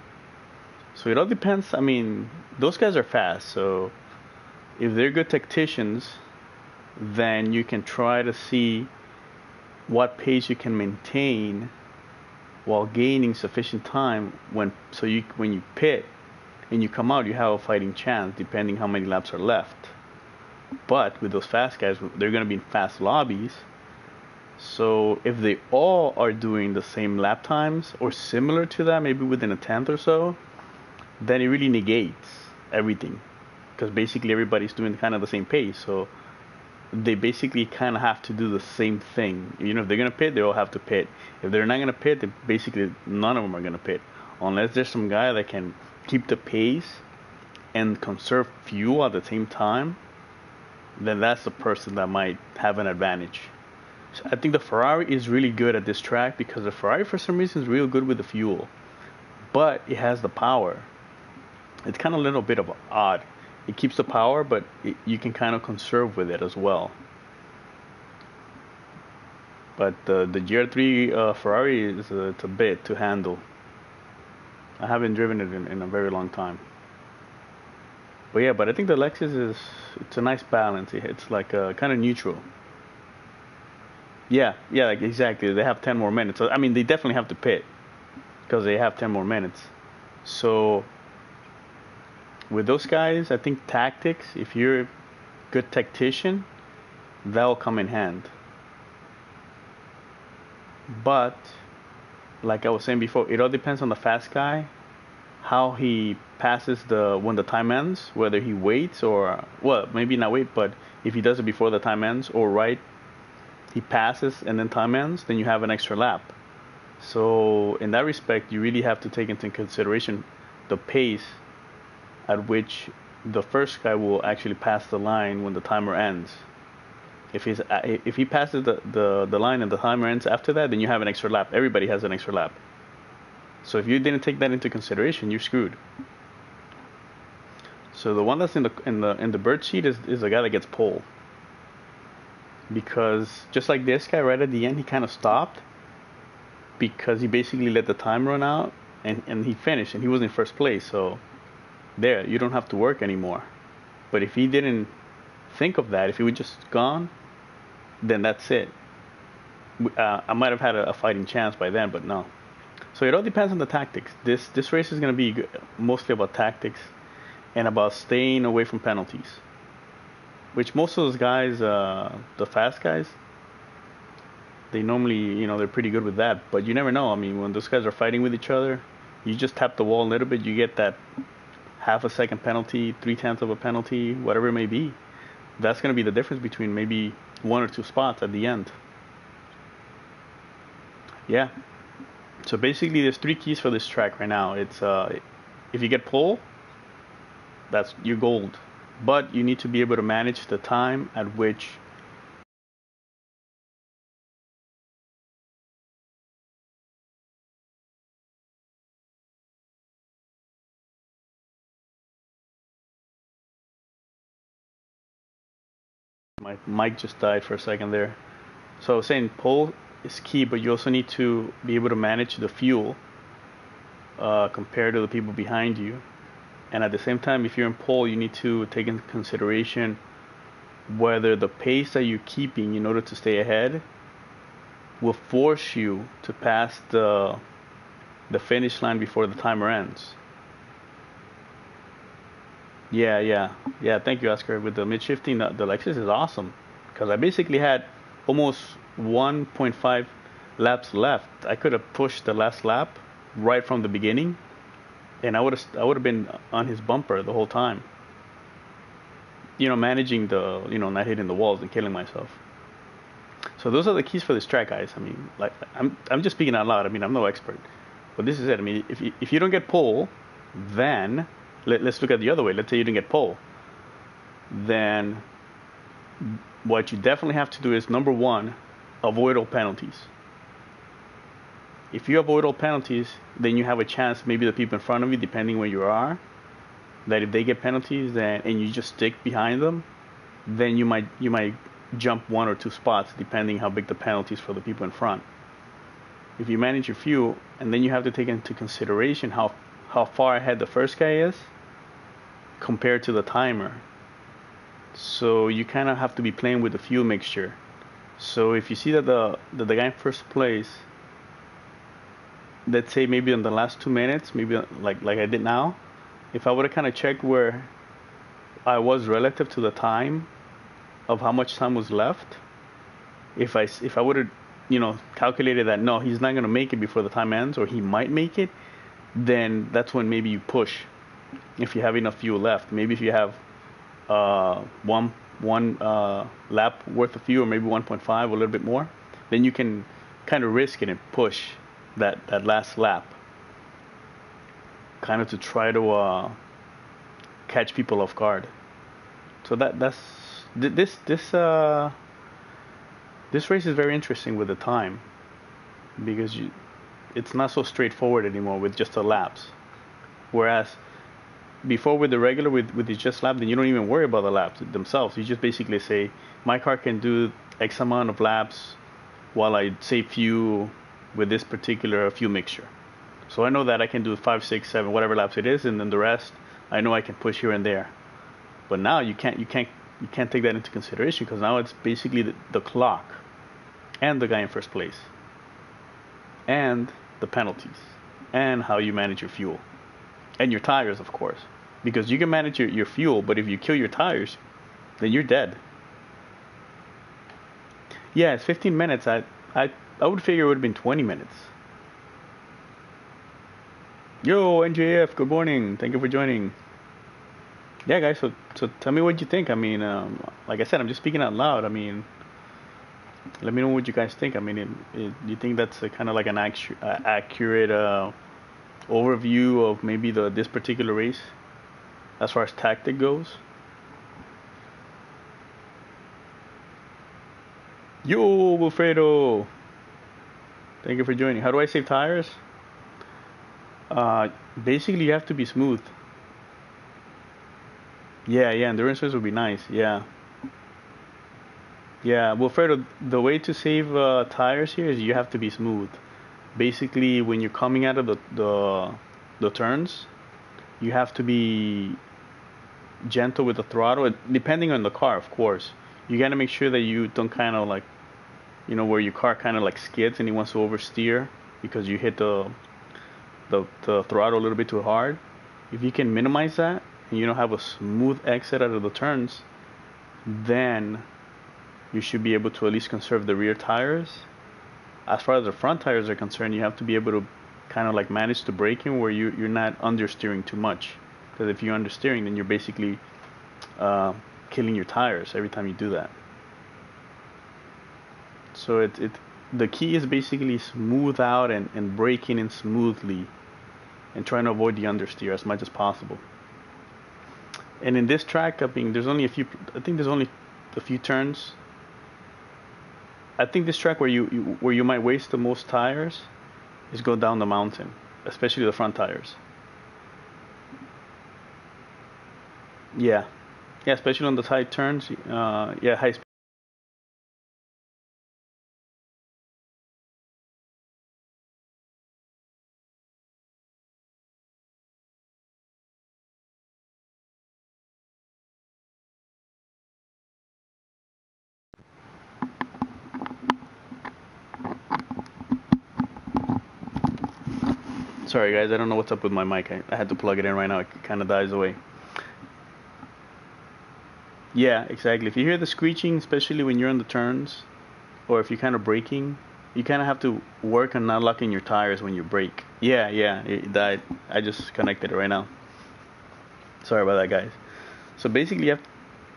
So it all depends. I mean, those guys are fast, so if they're good tacticians, then you can try to see what pace you can maintain while gaining sufficient time when you pit and you come out, you have a fighting chance depending how many laps are left. But with those fast guys, they're going to be in fast lobbies. So if they all are doing the same lap times or similar to that, maybe within a tenth or so, then it really negates everything, because basically everybody's doing kind of the same pace. So they basically kind of have to do the same thing. You know, if they're gonna pit, they all have to pit. If they're not gonna pit, then basically none of them are gonna pit, unless there's some guy that can keep the pace and conserve fuel at the same time. Then that's the person that might have an advantage. So I think the Ferrari is really good at this track because the Ferrari, for some reason, is real good with the fuel, but it has the power. It's kind of a little bit of odd. It keeps the power, but you can kind of conserve with it as well. But the GR3 Ferrari it's a bit to handle. I haven't driven it in a very long time. But yeah, but I think the Lexus it's a nice balance. It's like kind of neutral. Yeah, yeah, like exactly. They have 10 more minutes. So, I mean, they definitely have to pit because they have 10 more minutes. So with those guys, I think tactics, if you're a good tactician, that'll come in hand. But like I was saying before, it all depends on the fast guy, how he passes when the time ends, whether he waits or, well, maybe not wait, but if he does it before the time ends or right, he passes and then time ends, then you have an extra lap. So in that respect, you really have to take into consideration the pace at which the first guy will actually pass the line when the timer ends. If he passes the line and the timer ends after that, then you have an extra lap. Everybody has an extra lap. So if you didn't take that into consideration, you're screwed. So the one that's in the bird seat is the guy that gets pole. Because just like this guy right at the end, he kind of stopped because he basically let the time run out, and he finished, and he was in first place. So there, you don't have to work anymore. But if he didn't think of that, if he would just gone, then that's it. I might have had a fighting chance by then, but no. So it all depends on the tactics. This race is going to be mostly about tactics and about staying away from penalties. Which most of those guys, the fast guys, they normally, they're pretty good with that. But you never know. I mean, when those guys are fighting with each other, you just tap the wall a little bit, you get that half a second penalty, 3/10 of a penalty, whatever it may be. That's going to be the difference between maybe 1 or 2 spots at the end. Yeah. So basically, there's 3 keys for this track right now. It's if you get pole, that's your gold. But you need to be able to manage the time at which my mic just died for a second there. So I was saying pole is key, but you also need to be able to manage the fuel compared to the people behind you. And at the same time, if you're in pole, you need to take into consideration whether the pace that you're keeping in order to stay ahead will force you to pass the finish line before the timer ends. Yeah. Thank you, Oscar. With the mid shifting, the Lexus is awesome because I basically had almost 1.5 laps left. I could have pushed the last lap right from the beginning, and I would have been on his bumper the whole time. Managing not hitting the walls and killing myself. So those are the keys for this track, guys. I mean, like I'm just speaking out loud. I mean, I'm no expert, but this is it. I mean, if you don't get pole, then let's look at the other way. Let's say you didn't get pole, then what you definitely have to do is number one, avoid all penalties. If you avoid all penalties, then you have a chance. Maybe the people in front of you, depending where you are, that if they get penalties, and you just stick behind them, then you might jump 1 or 2 spots depending how big the penalties for the people in front. If you manage your fuel, and then you have to take into consideration how far ahead the first guy is compared to the timer. So you kind of have to be playing with the fuel mixture. So if you see that the guy in first place, let's say maybe in the last 2 minutes, maybe like I did now, if I would have kind of checked where I was relative to the time of how much time was left, if I would have calculated that no, he's not going to make it before the time ends, or he might make it, then that's when maybe you push if you have enough fuel left. Maybe if you have one lap worth of fuel, or maybe 1.5, a little bit more, then you can kind of risk it and push that last lap, kind of to try to catch people off guard. So this race is very interesting with the time, because it's not so straightforward anymore with just the laps. Whereas before with the regular, with the just lap, then you don't even worry about the laps themselves. You just basically say, my car can do X amount of laps while I save fuel with this particular fuel mixture. So I know that I can do 5, 6, 7, whatever laps it is, and then the rest I know I can push here and there. But now you can't take that into consideration, because now it's basically the clock and the guy in first place and the penalties and how you manage your fuel and your tires, of course, because you can manage your fuel, but if you kill your tires, then you're dead. Yeah, it's 15 minutes. I would figure it would have been 20 minutes. Yo, NJF, good morning. Thank you for joining. Yeah, guys, so tell me what you think. I mean, like I said, I'm just speaking out loud. I mean, let me know what you guys think. I mean, do you think that's kind of like an accurate overview of maybe this particular race as far as tactic goes? Yo, Wilfredo, thank you for joining. How do I save tires? Uh, Basically, you have to be smooth. Yeah, yeah, endurance race would be nice. Yeah, yeah. Well, Fredo, the way to save tires here is you have to be smooth. Basically, when you're coming out of the turns, you have to be gentle with the throttle, depending on the car, of course. You got to make sure that you don't kind of like, where your car kind of like skids and it wants to oversteer because you hit the throttle a little bit too hard. If you can minimize that and you don't have a smooth exit out of the turns, then you should be able to at least conserve the rear tires. As far as the front tires are concerned, you have to be able to kind of like manage the braking where you're not understeering too much. Because if you're understeering, then you're basically uh, killing your tires every time you do that. So the key is basically smooth out and braking in smoothly and trying to avoid the understeer as much as possible. And in this track, I mean, there's only a few. I think there's only a few turns. I think this track where you might waste the most tires is go down the mountain, especially the front tires. Yeah, yeah, especially on the tight turns. Yeah, high speed. Sorry guys, I don't know what's up with my mic. I had to plug it in right now. It kind of dies away. Yeah, exactly. If you hear the screeching, especially when you're on the turns, or if you're kind of braking, you kind of have to work on not locking your tires when you brake. Yeah, yeah, it died. I just connected it right now. Sorry about that, guys. So basically,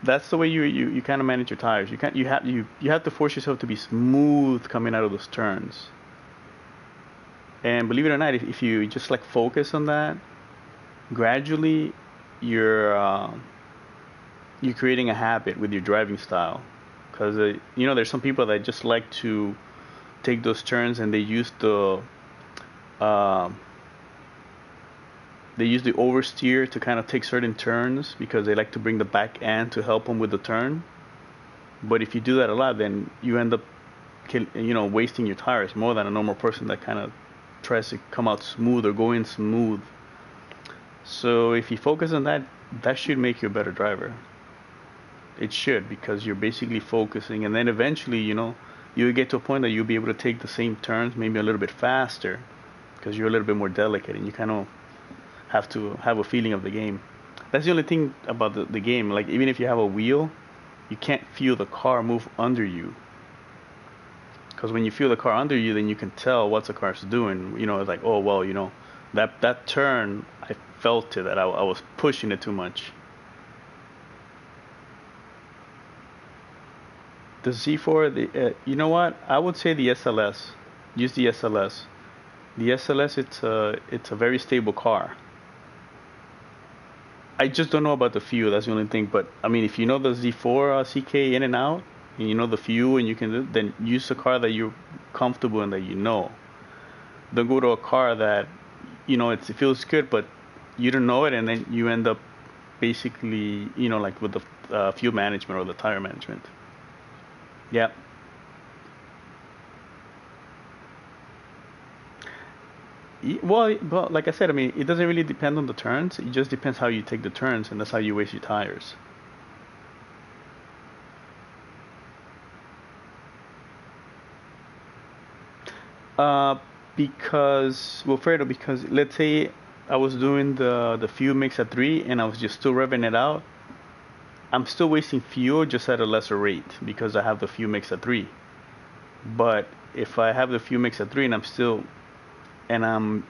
that's the way you kind of manage your tires. You have to force yourself to be smooth coming out of those turns. And believe it or not, if you just like focus on that, gradually you're uh, you're creating a habit with your driving style. Because there's some people that just like to take those turns and uh, they use the oversteer to kind of take certain turns because they like to bring the back end to help them with the turn. But if you do that a lot, then you end up wasting your tires more than a normal person that kind of tries to come out smooth or go in smooth. So if you focus on that, that should make you a better driver. It should, because you're basically focusing, and then eventually, you'll get to a point that you'll be able to take the same turns maybe a little bit faster because you're a little bit more delicate and you kind of have to have a feeling of the game. That's the only thing about the game. Like, even if you have a wheel, you can't feel the car move under you. Because when you feel the car under you, then you can tell what the car's doing. It's like, oh, well, that turn, I felt it, that I was pushing it too much. The Z4, you know what? I would say the SLS. Use the SLS. The SLS, it's a very stable car. I just don't know about the fuel. That's the only thing. But I mean, if you know the Z4 CK in and out, and you know the fuel, and you can then use a car that you're comfortable in, that you know. Don't go to a car that it feels good, but you don't know it, and then you end up basically like with the fuel management or the tire management. Yeah. Well, but like I said, I mean, it doesn't really depend on the turns. It just depends how you take the turns, and that's how you waste your tires. Uh, Fredo, because let's say I was doing the fuel mix at 3 and I was just still revving it out, I'm still wasting fuel just at a lesser rate because I have the fuel mix at 3. But if I have the fuel mix at 3 and I'm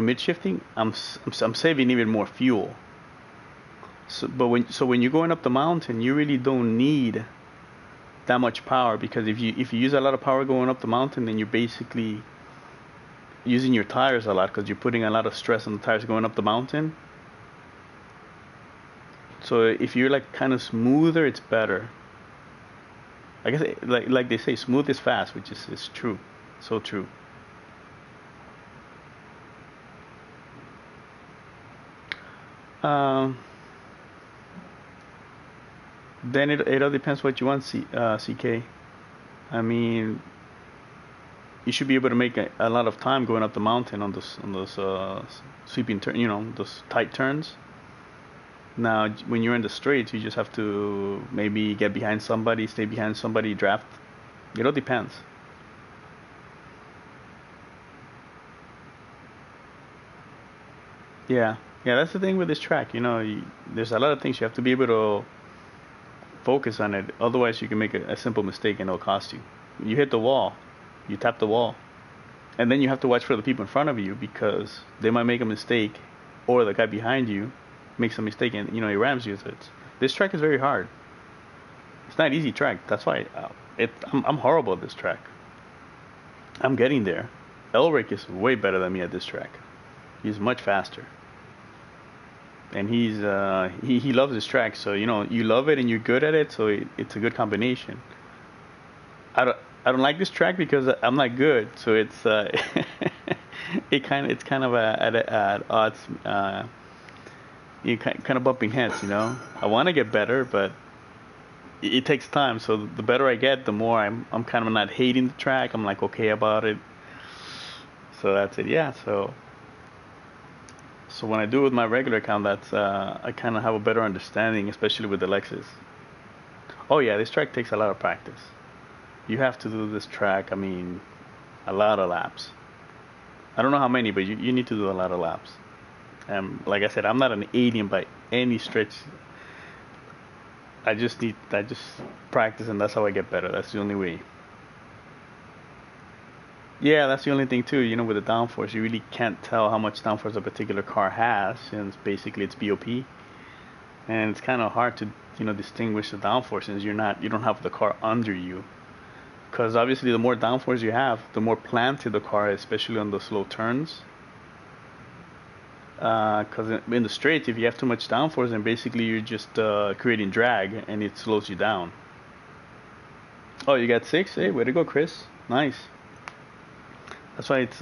mid shifting, I'm saving even more fuel. So when you're going up the mountain, you really don't need that much power, because if you use a lot of power going up the mountain, then you're basically using your tires a lot because you're putting a lot of stress on the tires going up the mountain. So if you're like kind of smoother, it's better. I guess like they say, smooth is fast, which is true, so true. Um, then it all depends what you want, CK. I mean, you should be able to make a lot of time going up the mountain on those sweeping turn, those tight turns. Now, when you're in the straights, you just have to maybe get behind somebody, stay behind somebody, draft. It all depends. Yeah, yeah, that's the thing with this track. There's a lot of things you have to be able to focus on it. Otherwise, you can make a simple mistake and it'll cost you. You hit the wall, you tap the wall, and then you have to watch for the people in front of you because they might make a mistake, or the guy behind you makes a mistake and he rams you. So this track is very hard. It's not an easy track. That's why I'm horrible at this track. I'm getting there. Elric is way better than me at this track. He's much faster, and he loves this track. So you love it and you're good at it. So it's a good combination. I don't like this track because I'm not good. So it's it's kind of at odds. You kind of bumping heads. I want to get better, but it takes time. So the better I get, the more I'm kind of not hating the track. I'm like okay about it. So that's it. Yeah. So when I do it with my regular account, that's I kind of have a better understanding, especially with the Lexus. Oh yeah, this track takes a lot of practice. You have to do this track. I mean, a lot of laps. I don't know how many, but you need to do a lot of laps. Like I said, I'm not an alien by any stretch. I just practice, and that's how I get better. That's the only way. Yeah, that's the only thing too. With the downforce, you really can't tell how much downforce a particular car has, since basically it's BOP, and it's kind of hard to distinguish the downforce since you don't have the car under you. Because obviously, the more downforce you have, the more planted the car is, especially on the slow turns. Because in the straights, if you have too much downforce, then basically you're just creating drag, and it slows you down. Oh, you got 6? Hey, way to go, Chris. Nice. That's why it's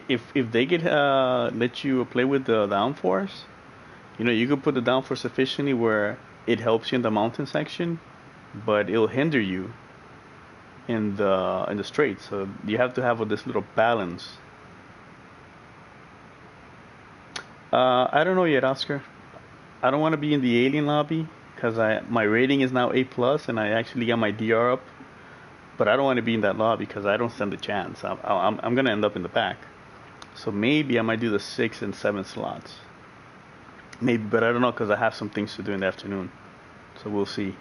if they could let you play with the downforce, you could put the downforce sufficiently where it helps you in the mountain section, but it'll hinder you in the straight. So you have to have this little balance. I don't know yet, Oscar. I don't want to be in the alien lobby because my rating is now A+, and I actually got my DR up. But I don't want to be in that lobby because I don't stand a chance. I'm gonna end up in the back. So maybe I might do the 6 and 7 slots. Maybe, but I don't know because I have some things to do in the afternoon. So we'll see.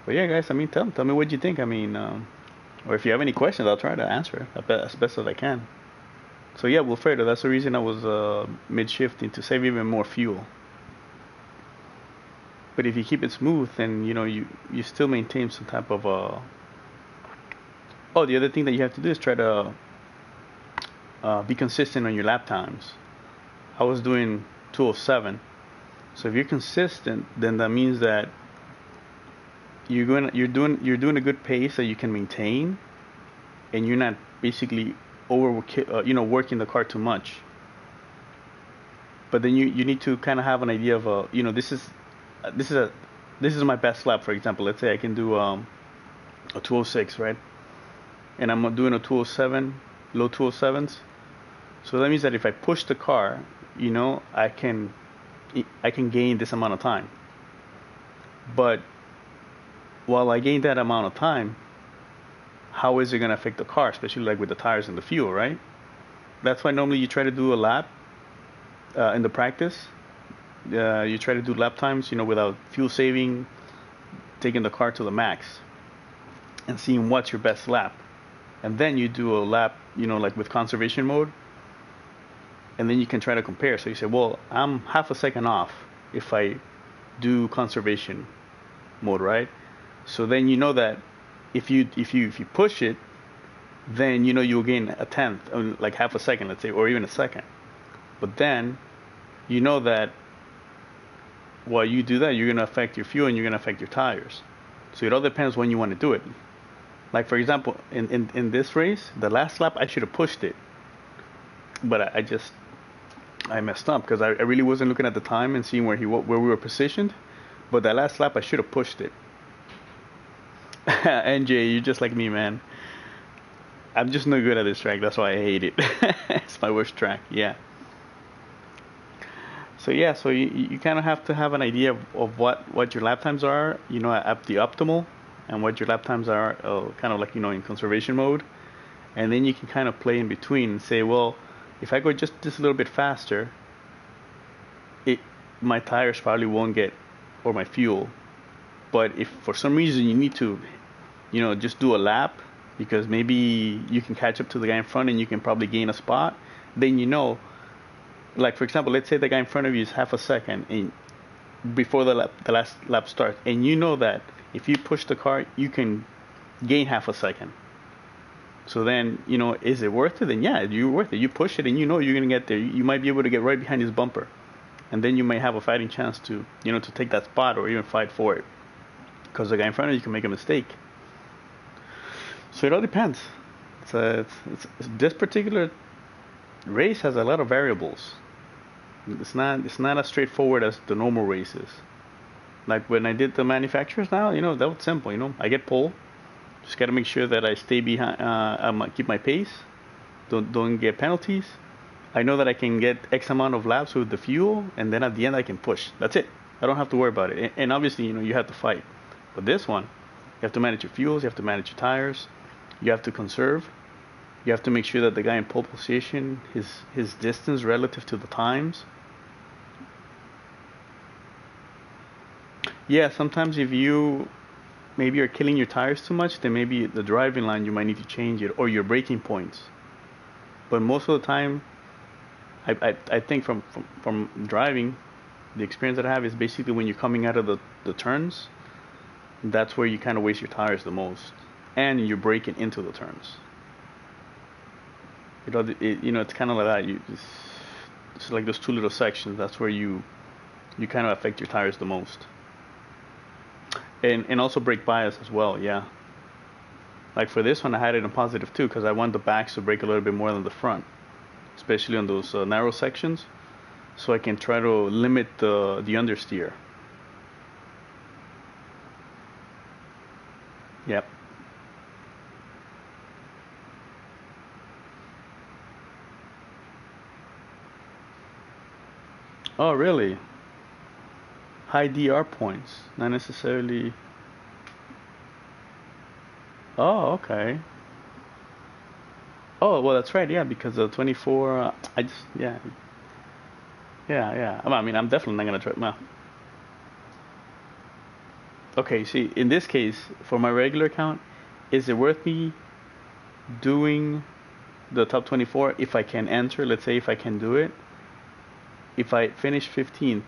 But yeah, guys, I mean, tell me what you think. I mean, or if you have any questions, I'll try to answer as best as I can. So yeah, Wilfredo, that's the reason I was mid-shifting to save even more fuel. But if you keep it smooth, then you still maintain some type of Oh, the other thing that you have to do is try to be consistent on your lap times. I was doing 207, so if you're consistent, then that means that you're doing a good pace that you can maintain, and you're not basically working the car too much. But then you need to kind of have an idea of this is my best lap. For example, let's say I can do a 206, right? And I'm doing a 207, low 207s. So that means that if I push the car, I can gain this amount of time. But while I gain that amount of time, how is it going to affect the car, especially like with the tires and the fuel, right? That's why normally you try to do a lap in the practice. You try to do lap times, without fuel saving, taking the car to the max, and seeing what's your best lap. And then you do a lap, like with conservation mode, and then you can try to compare. So you say, well, I'm half a second off if I do conservation mode, right? So then you know that if you push it, then you'll gain a tenth, like half a second, let's say, or even a second. But then you know that while you do that, you're going to affect your fuel and you're going to affect your tires. So it all depends when you want to do it. Like, for example, in this race, the last lap, I should have pushed it. But I messed up because I really wasn't looking at the time and seeing where we were positioned. But that last lap, I should have pushed it. NJ, you're just like me, man. I'm just no good at this track. That's why I hate it. It's my worst track. Yeah. So yeah, so you kind of have to have an idea of what your lap times are, at the optimal, and what your lap times are, kind of like in conservation mode, and then you can kind of play in between and say, well, if I go just a little bit faster, it my tires probably won't get, or my fuel. But if for some reason you need to, just do a lap because maybe you can catch up to the guy in front and you can probably gain a spot, then like for example, let's say the guy in front of you is half a second before the last lap starts, and you know that if you push the car, you can gain half a second. So then, is it worth it? Then yeah, you're worth it. You push it, and you're gonna get there. You might be able to get right behind his bumper, and then you may have a fighting chance to, to take that spot or even fight for it, because the guy in front of you can make a mistake. So it all depends. This particular race has a lot of variables. It's not as straightforward as the normal races. Like when I did the manufacturers now, that was simple. I get pole, just got to make sure that I stay behind, keep my pace, don't get penalties. I know that I can get X amount of laps with the fuel, and then at the end I can push. That's it. I don't have to worry about it. And obviously, you have to fight. But this one, you have to manage your fuels, you have to manage your tires, you have to conserve. You have to make sure that the guy in pole position, his distance relative to the times. Yeah, sometimes if you maybe you're killing your tires too much, then maybe the driving line you might need to change it, or your braking points. But most of the time, I think from driving, the experience that I have is basically when you're coming out of the turns, that's where you kind of waste your tires the most, and you're braking into the turns. It's kind of like that. It's like those two little sections. That's where you kind of affect your tires the most, and also brake bias as well. Yeah. Like for this one, I had it in positive too because I want the backs to brake a little bit more than the front, especially on those narrow sections, so I can try to limit the understeer. Yep. Oh, really? High DR points, not necessarily. Oh, okay. Oh, well, that's right. Yeah, because the 24. I just yeah, yeah. I mean, I'm definitely not gonna try. No. Okay, see, in this case, for my regular account, is it worth me doing the top 24 if I can enter? Let's say if I can do it. If I finish 15th,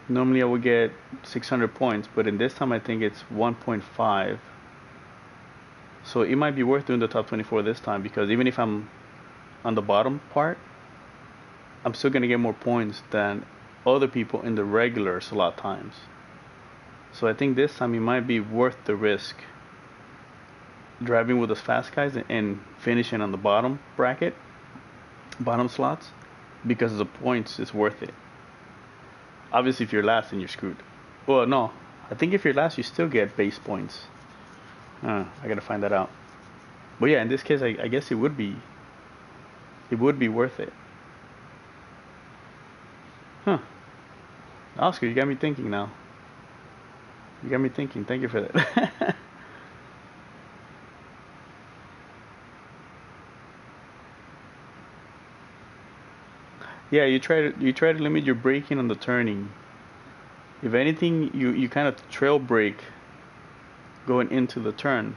normally I would get 600 points, but in this time I think it's 1.5. So it might be worth doing the top 24 this time because even if I'm on the bottom part, I'm still gonna get more points than other people in the regular slot times. So I think this time it might be worth the risk driving with those fast guys and finishing on the bottom bracket, bottom slots, because the points is worth it. Obviously, if you're last, then you're screwed. Well, no, I think if you're last, you still get base points. I gotta find that out. But yeah, in this case, I guess it would be worth it. Huh? Oscar, you got me thinking now. You got me thinking. Thank you for that. Yeah, you try to limit your braking on the turning. If anything, you kind of trail brake going into the turn,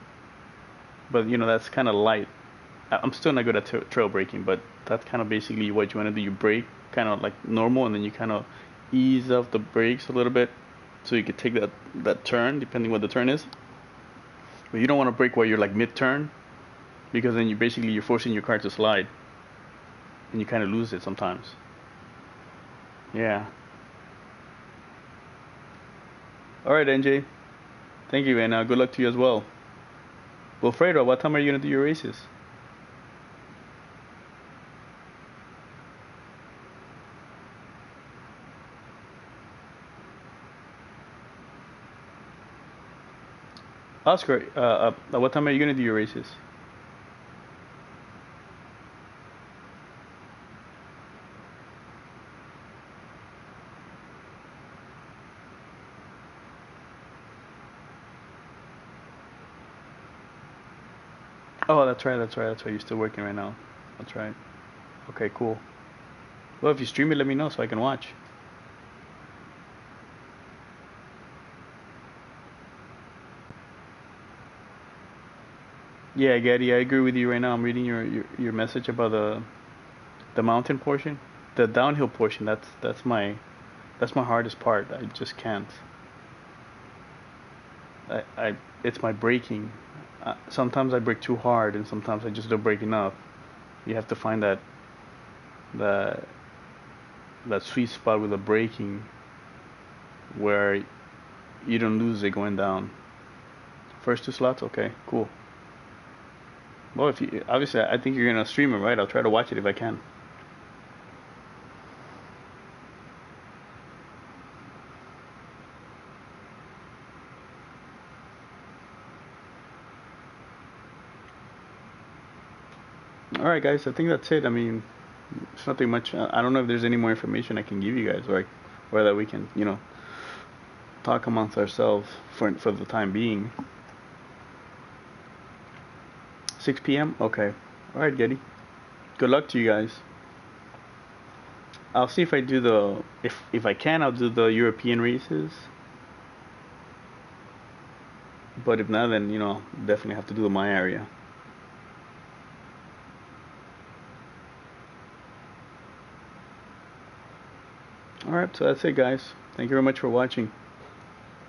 but that's kind of light. I'm still not good at trail braking, but that's kind of basically what you want to do. You brake kind of like normal, and then you kind of ease off the brakes a little bit, so you can take that turn, depending what the turn is. But you don't want to brake while you're like mid turn, because then you're forcing your car to slide, and you kind of lose it sometimes. Yeah. All right, NJ. Thank you, and good luck to you as well. Wilfredo, what time are you gonna do your races? Oscar, what time are you gonna do your races? Oh, that's right, that's right, that's right. You're still working right now. That's right. Okay, cool. Well, if you stream it, let me know so I can watch. Yeah, Gaddy, I agree with you right now. I'm reading your message about the mountain portion, the downhill portion. That's my hardest part. I just can't. I it's my braking. Sometimes I brake too hard, and sometimes I just don't brake enough. You have to find that that sweet spot with the braking where you don't lose it going down. First two slots, okay, cool. Well, if you obviously, I think you're gonna stream it, right? I'll try to watch it if I can. All right, guys. I think that's it. I mean, it's nothing much. I don't know if there's any more information I can give you guys, or that we can, talk amongst ourselves for the time being. 6 p.m. Okay. All right, Getty. Good luck to you guys. I'll see if I do if I can, I'll do the European races. But if not, then definitely have to do my area. All right, so that's it, guys. Thank you very much for watching,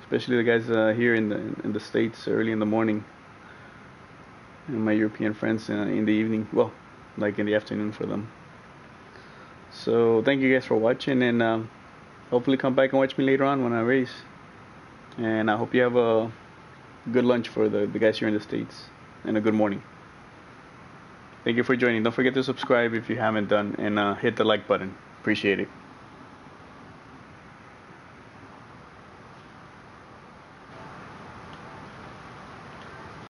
especially the guys here in the states early in the morning, and my European friends in the evening. Well, like in the afternoon for them. So thank you guys for watching, and hopefully come back and watch me later on when I race. And I hope you have a good lunch for the guys here in the states, and a good morning. Thank you for joining. Don't forget to subscribe if you haven't done, and hit the like button. Appreciate it.